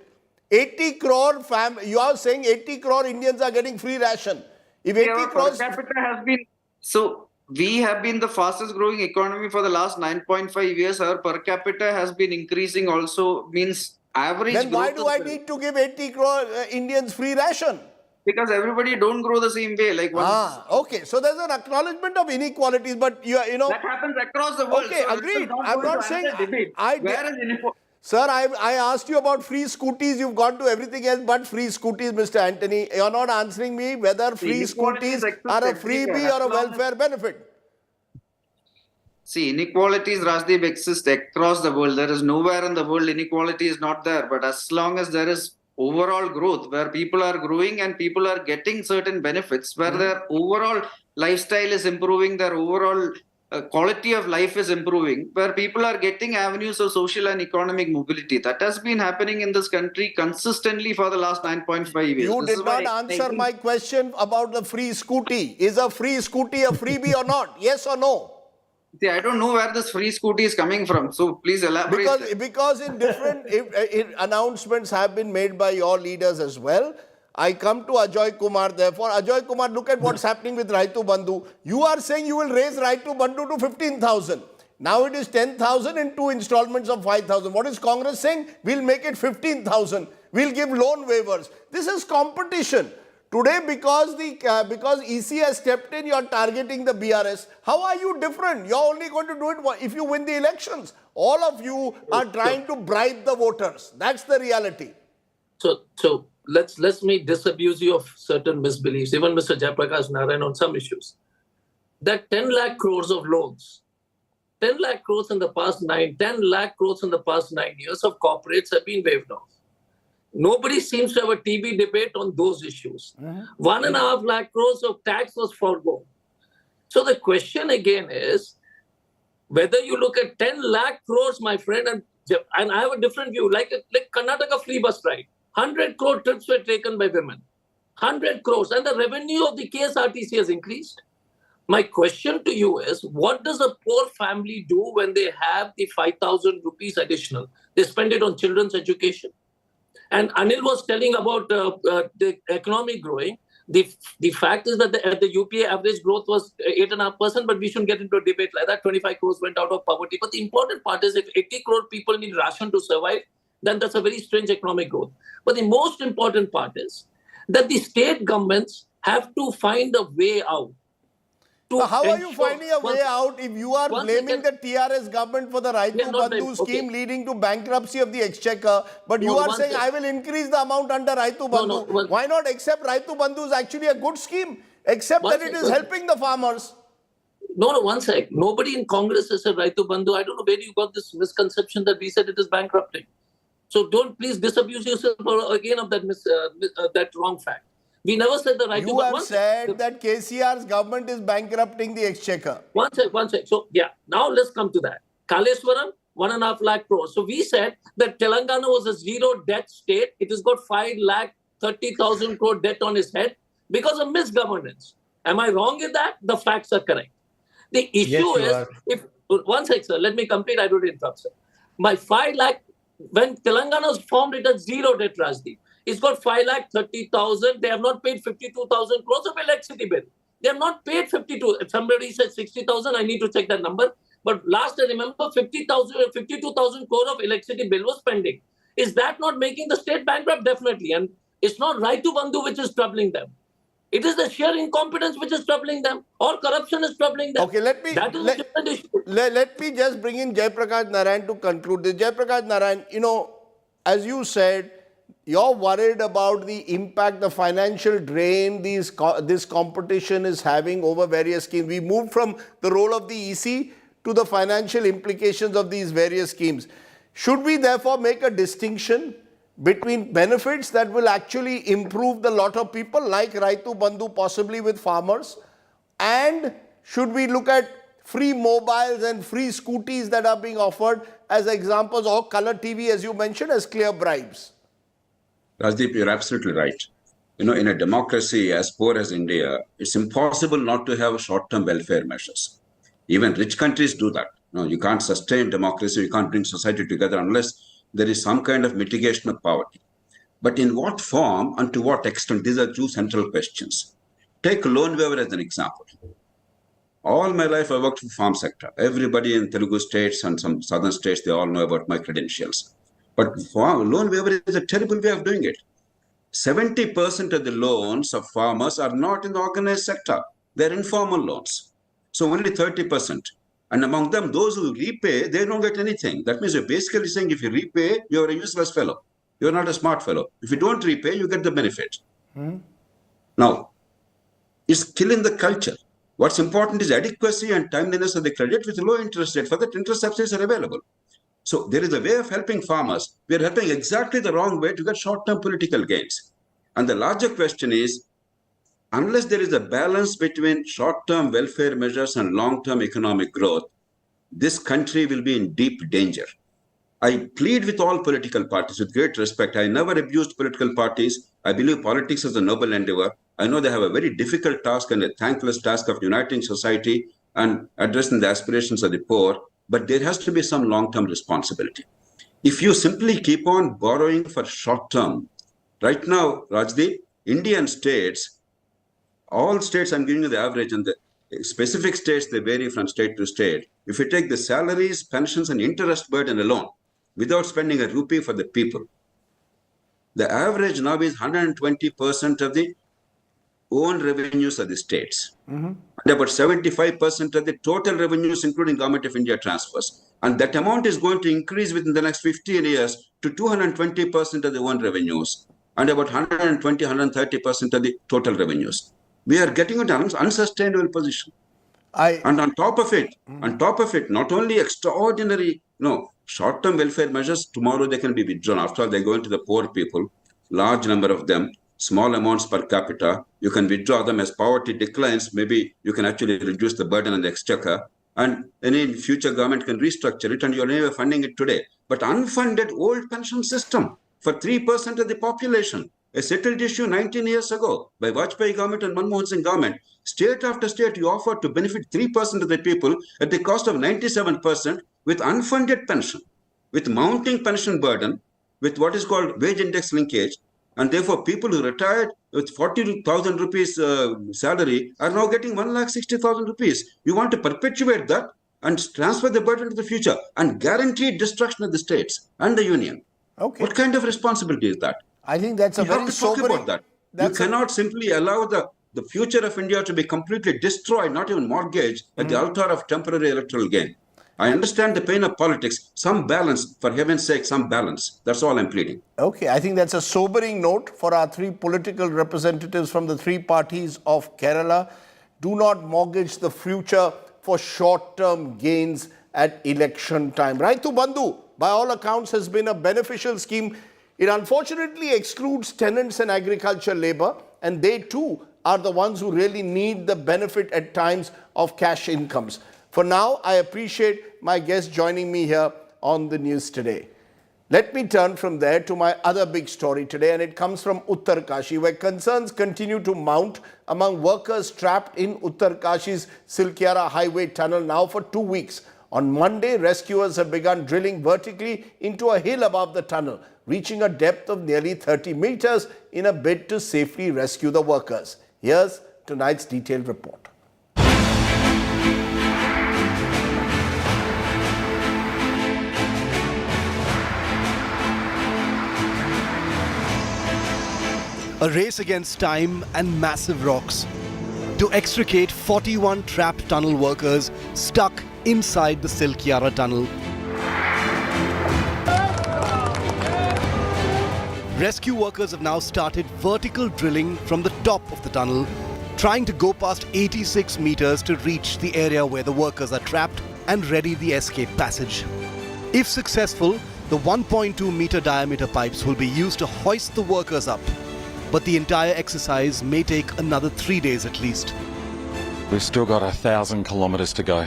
Speaker 1: 80 crore you are saying 80 crore Indians are getting free ration. If 80
Speaker 11: Our per
Speaker 1: crores...
Speaker 11: capita has been, so we have been the fastest growing economy for the last 9.5 years. Our per capita has been increasing also, means average
Speaker 1: Then why
Speaker 11: growth
Speaker 1: do I
Speaker 11: of-
Speaker 1: need to give 80 crore Indians free ration?
Speaker 11: Because everybody don't grow the same way. Like
Speaker 1: Okay. So there's an acknowledgement of inequalities, but you know...
Speaker 11: that happens across the world.
Speaker 1: Okay,
Speaker 11: So
Speaker 1: agreed.
Speaker 11: this is
Speaker 1: I'm
Speaker 11: going
Speaker 1: not
Speaker 11: to
Speaker 1: saying...
Speaker 11: answer debate.
Speaker 1: I
Speaker 11: Where is inequality?
Speaker 1: Sir, I asked you about free scooties. You've gone to everything else but free scooties, Mr. Antony. You're not answering me whether free
Speaker 11: inequalities
Speaker 1: scooties
Speaker 11: exist
Speaker 1: are a
Speaker 11: everywhere,
Speaker 1: freebie
Speaker 11: as
Speaker 1: or a
Speaker 11: long as-
Speaker 1: welfare benefit.
Speaker 11: See, inequalities, Rajdeep, exist across the world. There is nowhere in the world inequality is not there. But as long as there is overall growth, where people are growing and people are getting certain benefits, where their overall lifestyle is improving, their overall quality of life is improving, where people are getting avenues of social and economic mobility. That has been happening in this country consistently for the last 9.5 years.
Speaker 1: You
Speaker 11: This
Speaker 1: did
Speaker 11: is why
Speaker 1: not
Speaker 11: I
Speaker 1: answer
Speaker 11: think-
Speaker 1: my question about the free scooty. Is a free scooty a freebie or not? Yes or no?
Speaker 11: See, I don't know where this free scooty is coming from. So please elaborate.
Speaker 1: Because in different announcements have been made by your leaders as well. I come to Ajoy Kumar, therefore. Ajoy Kumar, look at what's happening with Raitu Bandhu. You are saying you will raise Raitu Bandhu to 15,000. Now it is 10,000 in 2 installments of 5,000. What is Congress saying? We'll make it 15,000. We'll give loan waivers. This is competition. Today, because EC has stepped in, you are targeting the BRS. How are you different? You're only going to do it if you win the elections. All of you are trying to bribe the voters. That's the reality.
Speaker 10: So let me disabuse you of certain misbeliefs, even Mr. Jayaprakash Narayan on some issues. That 10 lakh crores of loans, 10 lakh crores in the past 10 lakh crores in the past 9 years of corporates have been waived off. Nobody seems to have a TV debate on those issues. 1.5 lakh crores of tax was foregone. So the question again is, whether you look at 10 lakh crores, my friend, and I have a different view, like Karnataka free bus ride. 100 crore trips were taken by women. 100 crores. And the revenue of the KSRTC has increased. My question to you is, what does a poor family do when they have the 5,000 rupees additional? They spend it on children's education. And Anil was telling about the economy growing. The fact is that the UPA average growth was 8.5%, but we shouldn't get into a debate like that. 25 crores went out of poverty. But the important part is, if 80 crore people need ration to survive, then that's a very strange economic growth. But the most important part is that the state governments have to find a way out.
Speaker 1: How are you finding a way out if you are blaming the TRS government for the Raitu Bandhu scheme leading to bankruptcy of the exchequer, but you are saying I will increase the amount under Raitu Bandhu? Why not accept Raitu Bandhu is actually a good scheme, except that it is helping the farmers?
Speaker 10: No, one sec. Nobody in Congress has said Raitu Bandhu. I don't know where you got this misconception that we said it is bankrupting. So don't please disabuse yourself again of that that wrong fact. We never said the Raitu Bandhu.
Speaker 1: You have said that KCR's government is bankrupting the exchequer.
Speaker 10: One sec. So yeah, now let's come to that. Kaleswaram, 1.5 lakh crores. So we said that Telangana was a zero debt state. It has got 5,30,000 crore debt on its head because of misgovernance. Am I wrong in that? The facts are correct. The issue is, one sec, sir, let me complete. I don't interrupt, sir. My 5 lakh, when Telangana was formed, it had zero debt, Rajdeep. It's got 5,30,000. They have not paid 52,000 crores of electricity bill. They have not paid 52. If somebody said 60,000, I need to check that number. But last I remember, 52,000 crore of electricity bill was pending. Is that not making the state bankrupt? Definitely. And it's not Raitu Bandhu which is troubling them. It is the sheer incompetence which is troubling them, or corruption is troubling them.
Speaker 1: Okay, let me just bring in Jaiprakash Narayan to conclude this. Jaiprakash Narayan, as you said, you're worried about the impact, the financial drain this competition is having over various schemes. We moved from the role of the EC to the financial implications of these various schemes. Should we therefore make a distinction between benefits that will actually improve the lot of people like Raitu Bandhu, possibly with farmers, and should we look at free mobiles and free scooties that are being offered as examples, or color TV, as you mentioned, as clear bribes?
Speaker 12: Rajdeep, you're absolutely right. In a democracy as poor as India, it's impossible not to have short-term welfare measures. Even rich countries do that. You can't sustain democracy, you can't bring society together unless there is some kind of mitigation of poverty. But in what form and to what extent? These are two central questions. Take loan waiver as an example. All my life I worked in the farm sector. Everybody in Telugu states and some southern states, they all know about my credentials. But loan waiver is a terrible way of doing it. 70% of the loans of farmers are not in the organized sector. They're informal loans. So only 30%. And among them, those who repay, they don't get anything. That means you're basically saying if you repay, you're a useless fellow. You're not a smart fellow. If you don't repay, you get the benefit. Now, it's killing the culture. What's important is adequacy and timeliness of the credit with low interest rate. For that, interest subsidies are available. So there is a way of helping farmers. We are helping exactly the wrong way to get short-term political gains. And the larger question is, unless there is a balance between short-term welfare measures and long-term economic growth, this country will be in deep danger. I plead with all political parties with great respect. I never abused political parties. I believe politics is a noble endeavor. I know they have a very difficult task and a thankless task of uniting society and addressing the aspirations of the poor, but there has to be some long-term responsibility. If you simply keep on borrowing for short-term, right now, Rajdeep, Indian states, all states, I'm giving you the average, and the specific states, they vary from state to state. If you take the salaries, pensions, and interest burden alone, without spending a rupee for the people, the average now is 120% of the own revenues of the states. And about 75% of the total revenues, including Government of India transfers. And that amount is going to increase within the next 15 years to 220% of the own revenues, and about 120, 130% of the total revenues. We are getting into an unsustainable position. And on top of it, not only extraordinary, short-term welfare measures, tomorrow they can be withdrawn. After all, they go into the poor people, large number of them, small amounts per capita. You can withdraw them as poverty declines. Maybe you can actually reduce the burden on the exchequer. And any future government can restructure it, and you're anyway funding it today. But unfunded old pension system for 3% of the population, a settled issue 19 years ago by Vajpayee government and Manmohan Singh government. State after state, you offer to benefit 3% of the people at the cost of 97% with unfunded pension, with mounting pension burden, with what is called wage index linkage. And therefore, people who retired with 40,000 rupees salary are now getting 1,60,000 rupees. You want to perpetuate that and transfer the burden to the future and guarantee destruction of the states and the union.
Speaker 1: Okay.
Speaker 12: What kind of responsibility is that?
Speaker 1: I think that's a
Speaker 12: You
Speaker 1: very
Speaker 12: have to talk
Speaker 1: sobering.
Speaker 12: about that. You
Speaker 1: That's a-
Speaker 12: cannot simply allow the future of India to be completely destroyed, not even mortgaged, at the altar of temporary electoral gain. I understand the pain of politics. Some balance, for heaven's sake, some balance. That's all I'm pleading.
Speaker 1: Okay, I think that's a sobering note for our three political representatives from the three parties of Kerala. Do not mortgage the future for short-term gains at election time. Raitu Bandhu, by all accounts, has been a beneficial scheme. It unfortunately excludes tenants and agriculture labor, and they too are the ones who really need the benefit at times of cash incomes. For now, I appreciate my guest joining me here on the news today. Let me turn from there to my other big story today, and it comes from Uttarkashi, where concerns continue to mount among workers trapped in Uttarkashi's Silkyara highway tunnel now for 2 weeks. On Monday, rescuers have begun drilling vertically into a hill above the tunnel, reaching a depth of nearly 30 meters in a bid to safely rescue the workers. Here's tonight's detailed report.
Speaker 13: A race against time and massive rocks to extricate 41 trapped tunnel workers stuck inside the Silkyara tunnel. Rescue workers have now started vertical drilling from the top of the tunnel, trying to go past 86 meters to reach the area where the workers are trapped and ready the escape passage. If successful, the 1.2 meter diameter pipes will be used to hoist the workers up. But the entire exercise may take another 3 days at least.
Speaker 14: We've still got 1,000 kilometres to go.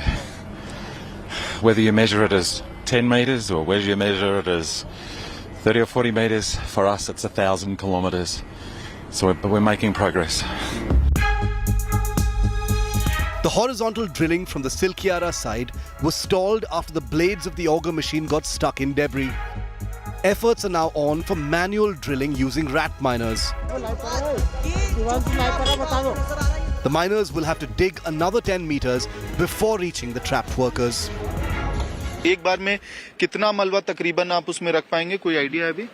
Speaker 14: Whether you measure it as 10 metres or whether you measure it as 30 or 40 metres, for us it's 1,000 kilometres. So we're making progress.
Speaker 13: The horizontal drilling from the Silkyara side was stalled after the blades of the auger machine got stuck in debris. Efforts are now on for manual drilling using rat miners. The miners will have to dig another 10 meters before reaching the trapped workers.
Speaker 15: एक बार में कितना मलबा तकरीबन आप उसमें रख पाएंगे, कोई आइडिया है अभी?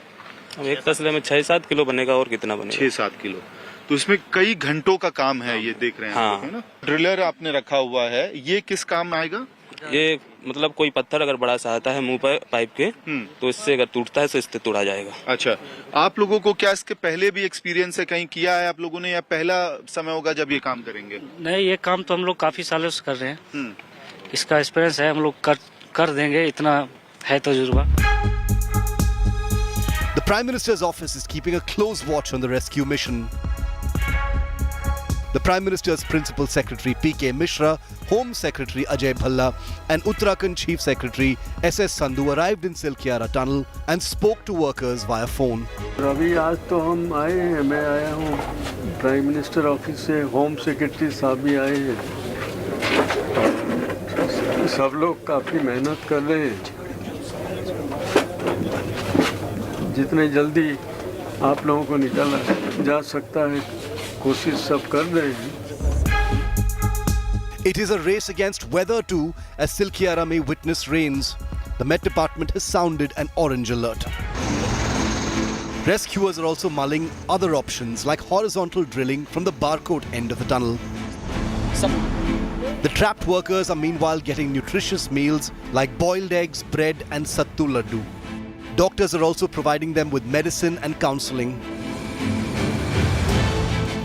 Speaker 16: एक तसले में 6-7 किलो बनेगा, और कितना बनेगा?
Speaker 15: 6-7 किलो। तो इसमें कई घंटों का काम है, ये देख रहे हैं आप लोग, है ना? ड्रिलर आपने रखा हुआ है, ये किस काम में आएगा?
Speaker 16: ये मतलब कोई पत्थर अगर बड़ा सा आता है मुंह पर पाइप के, तो इससे अगर टूटता है तो इससे तोड़ा जाएगा।
Speaker 15: अच्छा, आप लोगों को क्या इसके पहले भी एक्सपीरियंस है, कहीं किया है आप लोगों ने, या पहला समय होगा जब ये काम करेंगे?
Speaker 17: नहीं, ये काम तो हम लोग काफी सालों से कर रहे हैं। इसका एक्सपीरियंस है, हम लोग कर देंगे, इतना है तजुर्बा।
Speaker 13: The Prime Minister's office is keeping a close watch on the rescue mission. The Prime Minister's Principal Secretary P.K. Mishra, Home Secretary Ajay Bhalla and Uttarakhand Chief Secretary S.S. Sandhu arrived in Silkyara Tunnel and spoke to workers via phone.
Speaker 18: Ravi, आज तो हम आए हैं, मैं आया हूँ prime minister office से, home secretary साहब भी आए हैं। सब लोग काफ़ी मेहनत कर रहे हैं। जितने जल्दी आप लोगों को निकाला जा सकता है, कोशिश सब कर रहे हैं।
Speaker 13: It is a race against weather too, as Silkyara may witness rains. The Met Department has sounded an orange alert. Rescuers are also mulling other options like horizontal drilling from the Barkot end of the tunnel. The trapped workers are meanwhile getting nutritious meals like boiled eggs, bread and sattu laddu. Doctors are also providing them with medicine and counselling.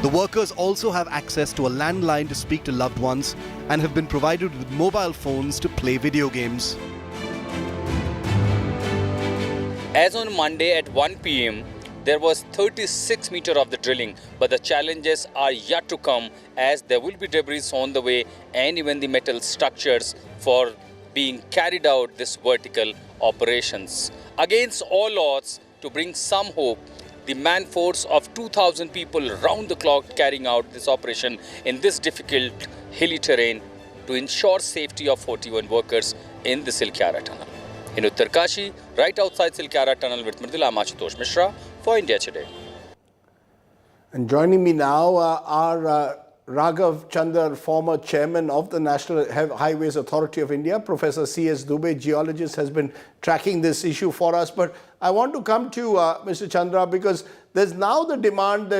Speaker 13: The workers also have access to a landline to speak to loved ones and have been provided with mobile phones to play video games.
Speaker 19: As on Monday at 1 p.m., there was 36 meters of the drilling, but the challenges are yet to come as there will be debris on the way and even the metal structures for being carried out this vertical operations. Against all odds, to bring some hope, the man force of 2,000 people round the clock carrying out this operation in this difficult hilly terrain to ensure safety of 41 workers in the Silkyara tunnel. In Uttarkashi, right outside Silkyara tunnel with Mridula Ashutosh Mishra for India Today.
Speaker 1: And joining me now are Raghav Chandar, former chairman of the National Highways Authority of India. Professor C.S. Dubey, geologist, has been tracking this issue for us. But I want to come to Mr. Chandra, because there's now the demand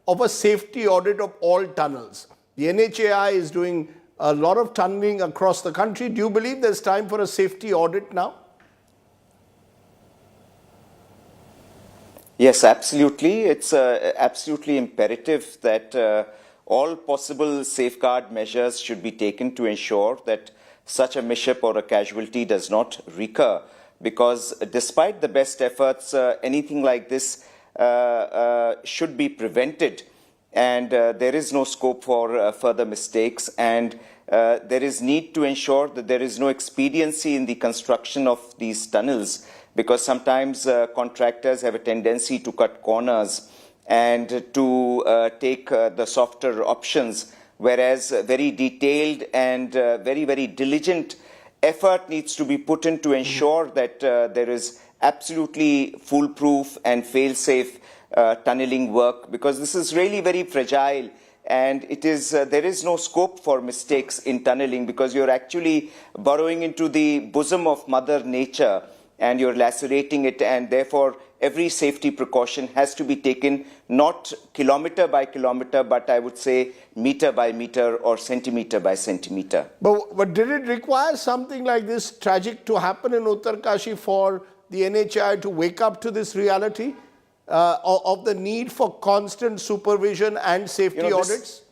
Speaker 1: of a safety audit of all tunnels. The NHAI is doing a lot of tunneling across the country. Do you believe there's time for a safety audit now?
Speaker 20: Yes, absolutely. It's absolutely imperative that all possible safeguard measures should be taken to ensure that such a mishap or a casualty does not recur. Because despite the best efforts, anything like this should be prevented, and there is no scope for further mistakes, and there is need to ensure that there is no expediency in the construction of these tunnels, because sometimes contractors have a tendency to cut corners and to take the softer options, whereas very detailed and very, very diligent effort needs to be put in to ensure that there is absolutely foolproof and fail-safe tunneling work, because this is really very fragile, and it is there is no scope for mistakes in tunneling, because you're actually burrowing into the bosom of Mother Nature and you're lacerating it, and therefore every safety precaution has to be taken, not kilometer by kilometer, but I would say meter by meter or centimeter by centimeter.
Speaker 1: But did it require something like this tragic to happen in Uttarkashi for the NHAI to wake up to this reality of the need for constant supervision and safety audits?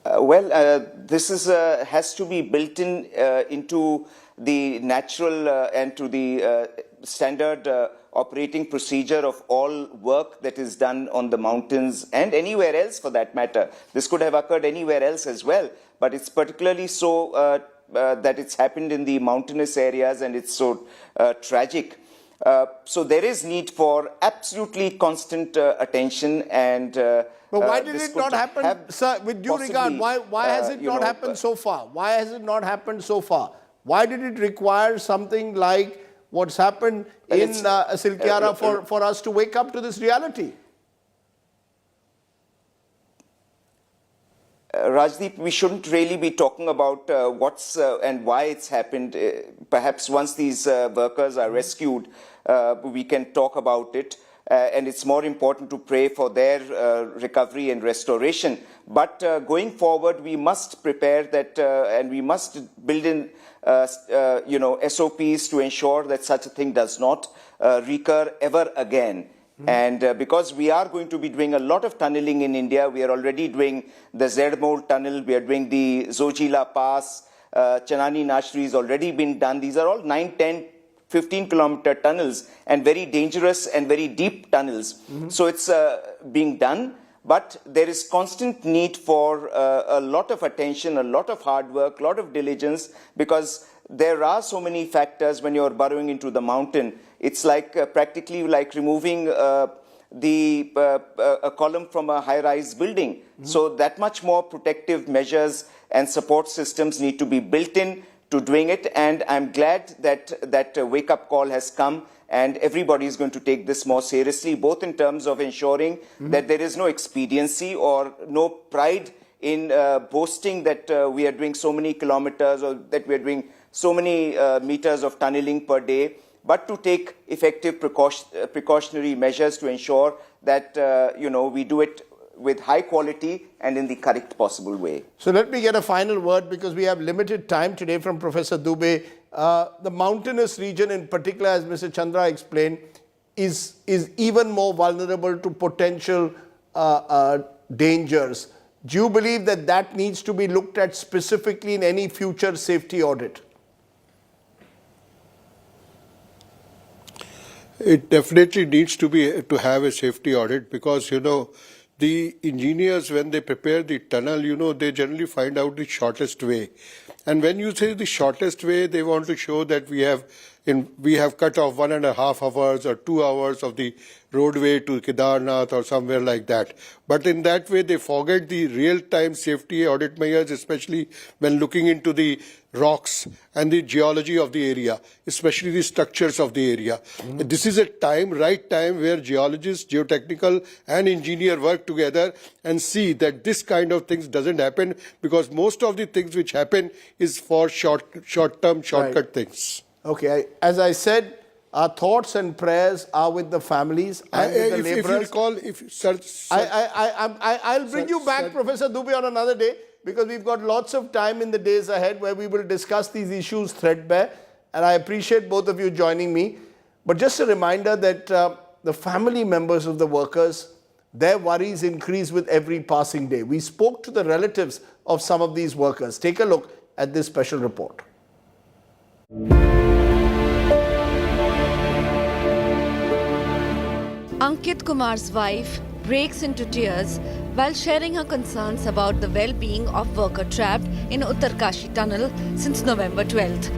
Speaker 20: This is has to be built into the natural and to the standard operating procedure of all work that is done on the mountains and anywhere else for that matter. This could have occurred anywhere else as well, but it's particularly so that it's happened in the mountainous areas, and it's so tragic. So there is need for absolutely constant attention, and
Speaker 1: but why did it not happen, sir, with due regard, why has it not happened so far? Why has it not happened so far? Why did it require something like what's happened in Silkyara for us to wake up to this reality?
Speaker 20: Rajdeep, we shouldn't really be talking about what's and why it's happened. Perhaps once these workers are rescued, we can talk about it. And it's more important to pray for their recovery and restoration. But going forward, we must prepare that and we must build in SOPs to ensure that such a thing does not recur ever again. And because we are going to be doing a lot of tunneling in India, we are already doing the Zedmole tunnel, we are doing the Zojila Pass, Chanani Nashri has already been done. These are all 9, 10, 15-kilometer tunnels, and very dangerous and very deep tunnels. So it's being done, but there is constant need for a lot of attention, a lot of hard work, a lot of diligence, because there are so many factors when you're burrowing into the mountain. It's like practically like removing a column from a high-rise building. So that much more protective measures and support systems need to be built in to doing it, and I'm glad that that wake-up call has come, and everybody is going to take this more seriously, both in terms of ensuring that there is no expediency or no pride in boasting that we are doing so many kilometers or that we are doing so many meters of tunneling per day, but to take effective precautionary measures to ensure that we do it with high quality and in the correct possible way.
Speaker 1: So let me get a final word, because we have limited time today, from Professor Dubey. The mountainous region in particular, as Mr. Chandra explained, is even more vulnerable to potential dangers. Do you believe that that needs to be looked at specifically in any future safety audit?
Speaker 21: It definitely needs to have a safety audit, because the engineers, when they prepare the tunnel, they generally find out the shortest way. And when you say the shortest way, they want to show that we have cut off 1.5 hours or 2 hours of the roadway to Kedarnath or somewhere like that. But in that way, they forget the real-time safety audit measures, especially when looking into the rocks and the geology of the area, especially the structures of the area. This is a right time where geologists, geotechnical and engineer work together and see that this kind of things doesn't happen, because most of the things which happen is for short-term, shortcut things.
Speaker 1: Okay, as I said, our thoughts and prayers are with the families and with the laborers.
Speaker 21: If you recall,
Speaker 1: I'll bring you back, Professor Dubey, on another day, because we've got lots of time in the days ahead where we will discuss these issues threadbare, and I appreciate both of you joining me. But just a reminder that the family members of the workers, their worries increase with every passing day. We spoke to the relatives of some of these workers. Take a look at this special report.
Speaker 3: Ankit Kumar's wife breaks into tears while sharing her concerns about the well-being of worker trapped in Uttarkashi tunnel since November 12th.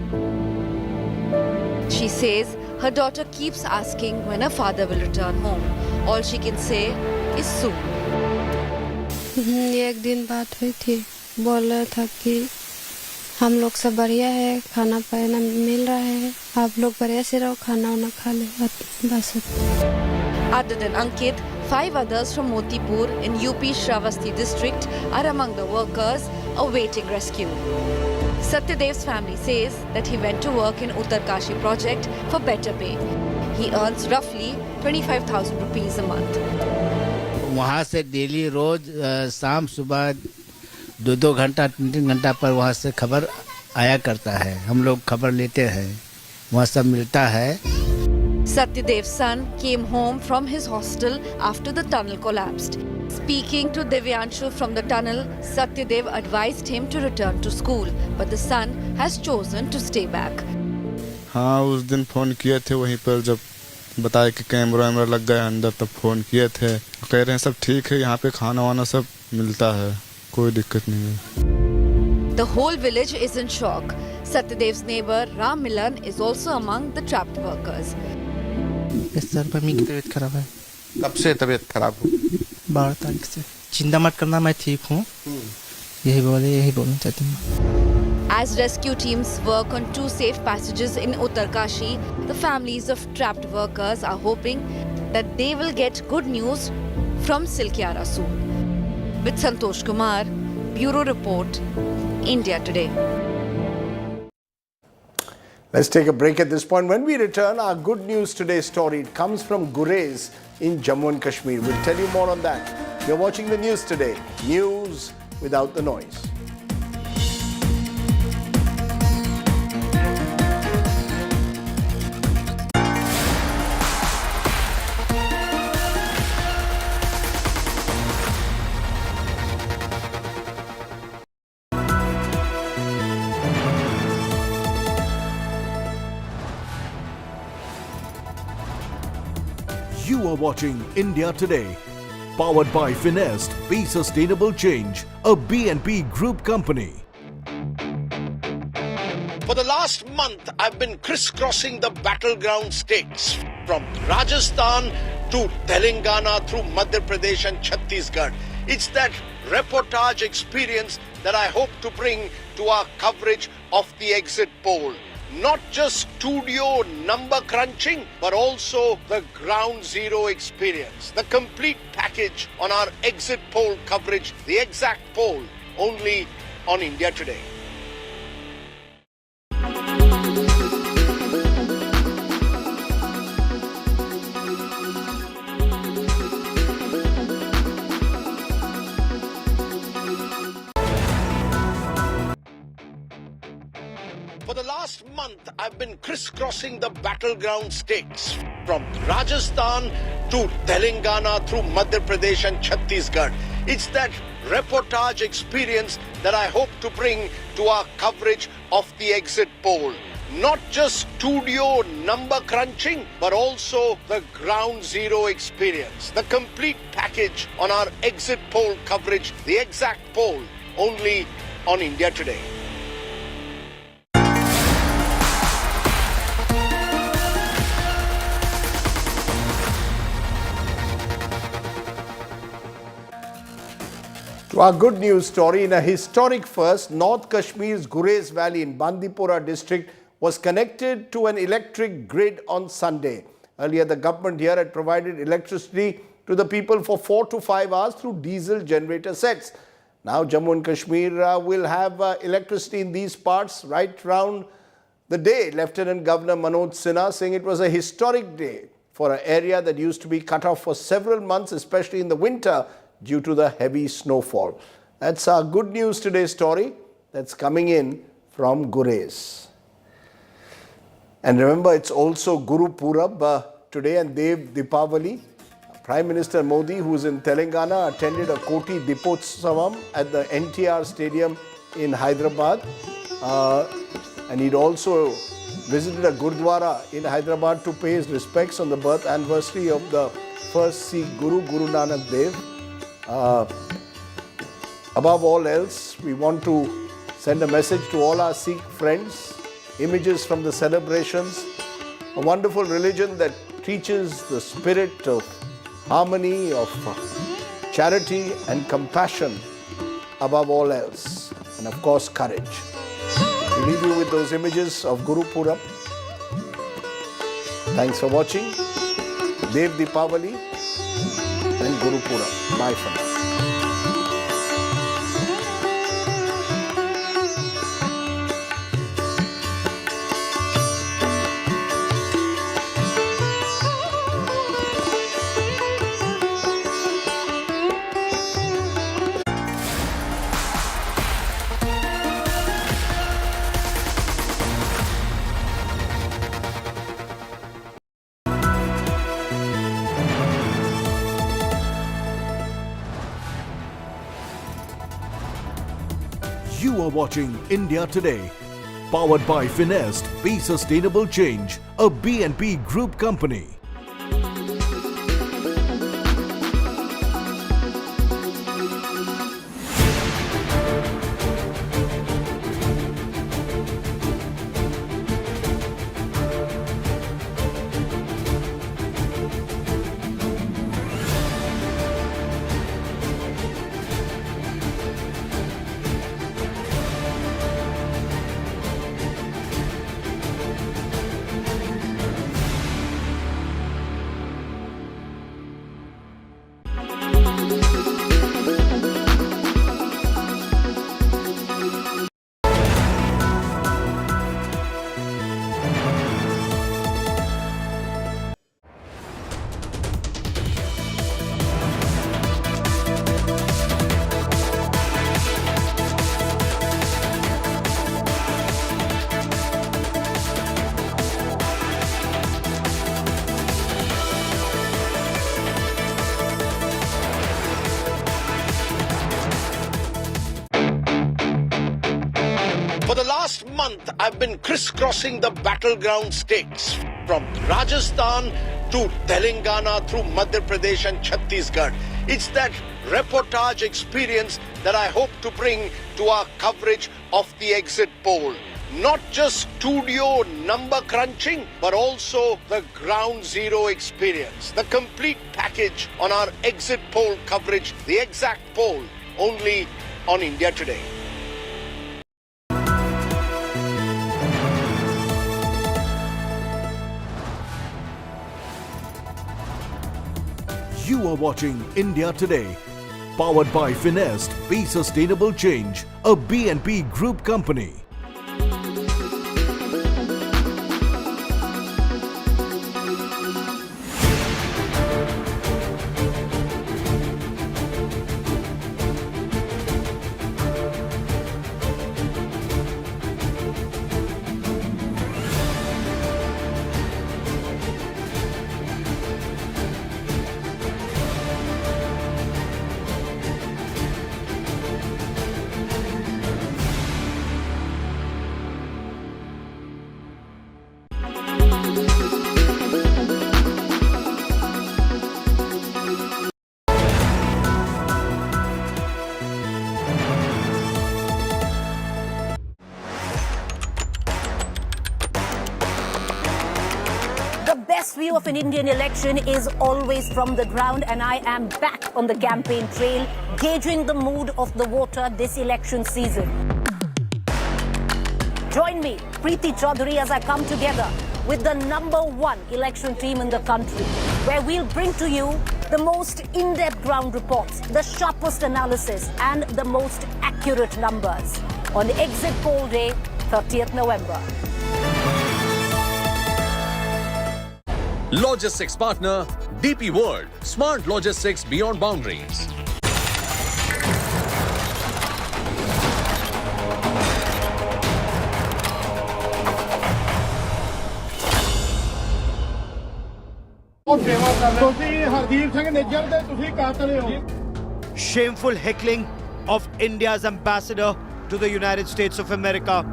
Speaker 3: She says her daughter keeps asking when her father will return home. All she can say is soon.
Speaker 2: एक दिन बात हुई थी, बोल रहा था कि हम लोग सब बढ़िया है, खाना पाना मिल रहा है, आप लोग बढ़िया से रहो, खाना वाना खा ले, बस.
Speaker 3: Other than Ankit, 5 others from Motipur in UP Shravasti district are among the workers awaiting rescue. Satyadev's family says that he went to work in Uttarkashi project for better pay. He earns roughly 25,000 rupees a month.
Speaker 22: वहाँ से daily रोज शाम सुबह 2-2 घंटा 3-3 घंटा पर वहाँ से खबर आया करता है. हम लोग खबर लेते हैं, वहाँ सब मिलता है.
Speaker 3: Satyadev's son came home from his hostel after the tunnel collapsed. Speaking to Divyanshu from the tunnel, Satyadev advised him to return to school, but the son has chosen to stay back.
Speaker 23: हाँ, उस दिन phone किए थे वहीं पर, जब बताया कि कैमरा लग गया अंदर, तब फोन किए थे. कह रहे हैं सब ठीक है, यहाँ पे खाना वाना सब मिलता है, कोई दिक्कत नहीं है.
Speaker 3: The whole village is in shock. Satyadev's neighbor Ram Milan is also among the trapped workers.
Speaker 24: Sir, mummy की तबीयत खराब है.
Speaker 21: कब से तबीयत खराब हो?
Speaker 24: 12 तारीख से. चिंता मत करना, मैं ठीक हूँ. यही बोलना चाहती हूँ.
Speaker 3: As rescue teams work on 2 safe passages in Uttarkashi, the families of trapped workers are hoping that they will get good news from Silkyara soon. With Santosh Kumar, Bureau Report, India Today.
Speaker 1: Let's take a break at this point. When we return, our good news today story comes from Gurez in Jammu and Kashmir. We'll tell you more on that. You're watching the news today. News without the noise.
Speaker 25: You are watching India Today, powered by Finest, Be Sustainable Change, a B&P Group company.
Speaker 1: For the last month, I've been crisscrossing the battleground states from Rajasthan to Telangana through Madhya Pradesh and Chhattisgarh. It's that reportage experience that I hope to bring to our coverage of the exit poll. Not just studio number crunching, but also the ground zero experience. The complete package on our exit poll coverage, the exact poll, only on India Today. For the last month, I've been crisscrossing the battleground states from Rajasthan to Telangana through Madhya Pradesh and Chhattisgarh. It's that reportage experience that I hope to bring to our coverage of the exit poll. Not just studio number crunching, but also the ground zero experience. The complete package on our exit poll coverage, the exact poll, only on India Today. To our good news story, in a historic first, North Kashmir's Gurez Valley in Bandipora district was connected to an electric grid on Sunday. Earlier, the government here had provided electricity to the people for 4 to 5 hours through diesel generator sets. Now, Jammu and Kashmir will have electricity in these parts right round the day. Lieutenant Governor Manoj Sinha saying it was a historic day for an area that used to be cut off for several months, especially in the winter, due to the heavy snowfall. That's our Good News Today story that's coming in from Gurez. And remember, it's also Guru Purab today and Dev Deepavali. Prime Minister Modi, who's in Telangana, attended a Koti Dipotsavam at the NTR Stadium in Hyderabad. And he'd also visited a Gurdwara in Hyderabad to pay his respects on the birth anniversary of the first Sikh Guru, Guru Nanak Dev. Above all else, we want to send a message to all our Sikh friends, images from the celebrations, a wonderful religion that teaches the spirit of harmony, of charity and compassion above all else, and of course courage. We leave you with those images of Guru Purab. Thanks for watching. Dev Deepavali and Guru Purab. Bye for now.
Speaker 25: You are watching India Today, powered by Finest, Be Sustainable Change, a BNP Group company.
Speaker 1: For the last month, I've been crisscrossing the battleground states from Rajasthan to Telangana through Madhya Pradesh and Chhattisgarh. It's that reportage experience that I hope to bring to our coverage of the exit poll. Not just studio number crunching, but also the ground zero experience. The complete package on our exit poll coverage, the exact poll, only on India Today.
Speaker 25: You are watching India Today, powered by Finest, Be Sustainable Change, a BNP Group company.
Speaker 4: best view of an Indian election is always from the ground, and I am back on the campaign trail, gauging the mood of the voter this election season. Join me, Preeti Chaudhary, as I come together with the #1 election team in the country, where we'll bring to you the most in-depth ground reports, the sharpest analysis, and the most accurate numbers on exit poll day, 30th November.
Speaker 5: Logistics partner, DP World. Smart logistics beyond boundaries.
Speaker 6: Shameful heckling of India's ambassador to the United States of America.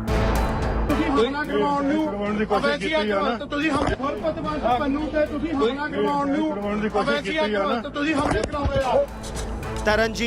Speaker 6: Taranji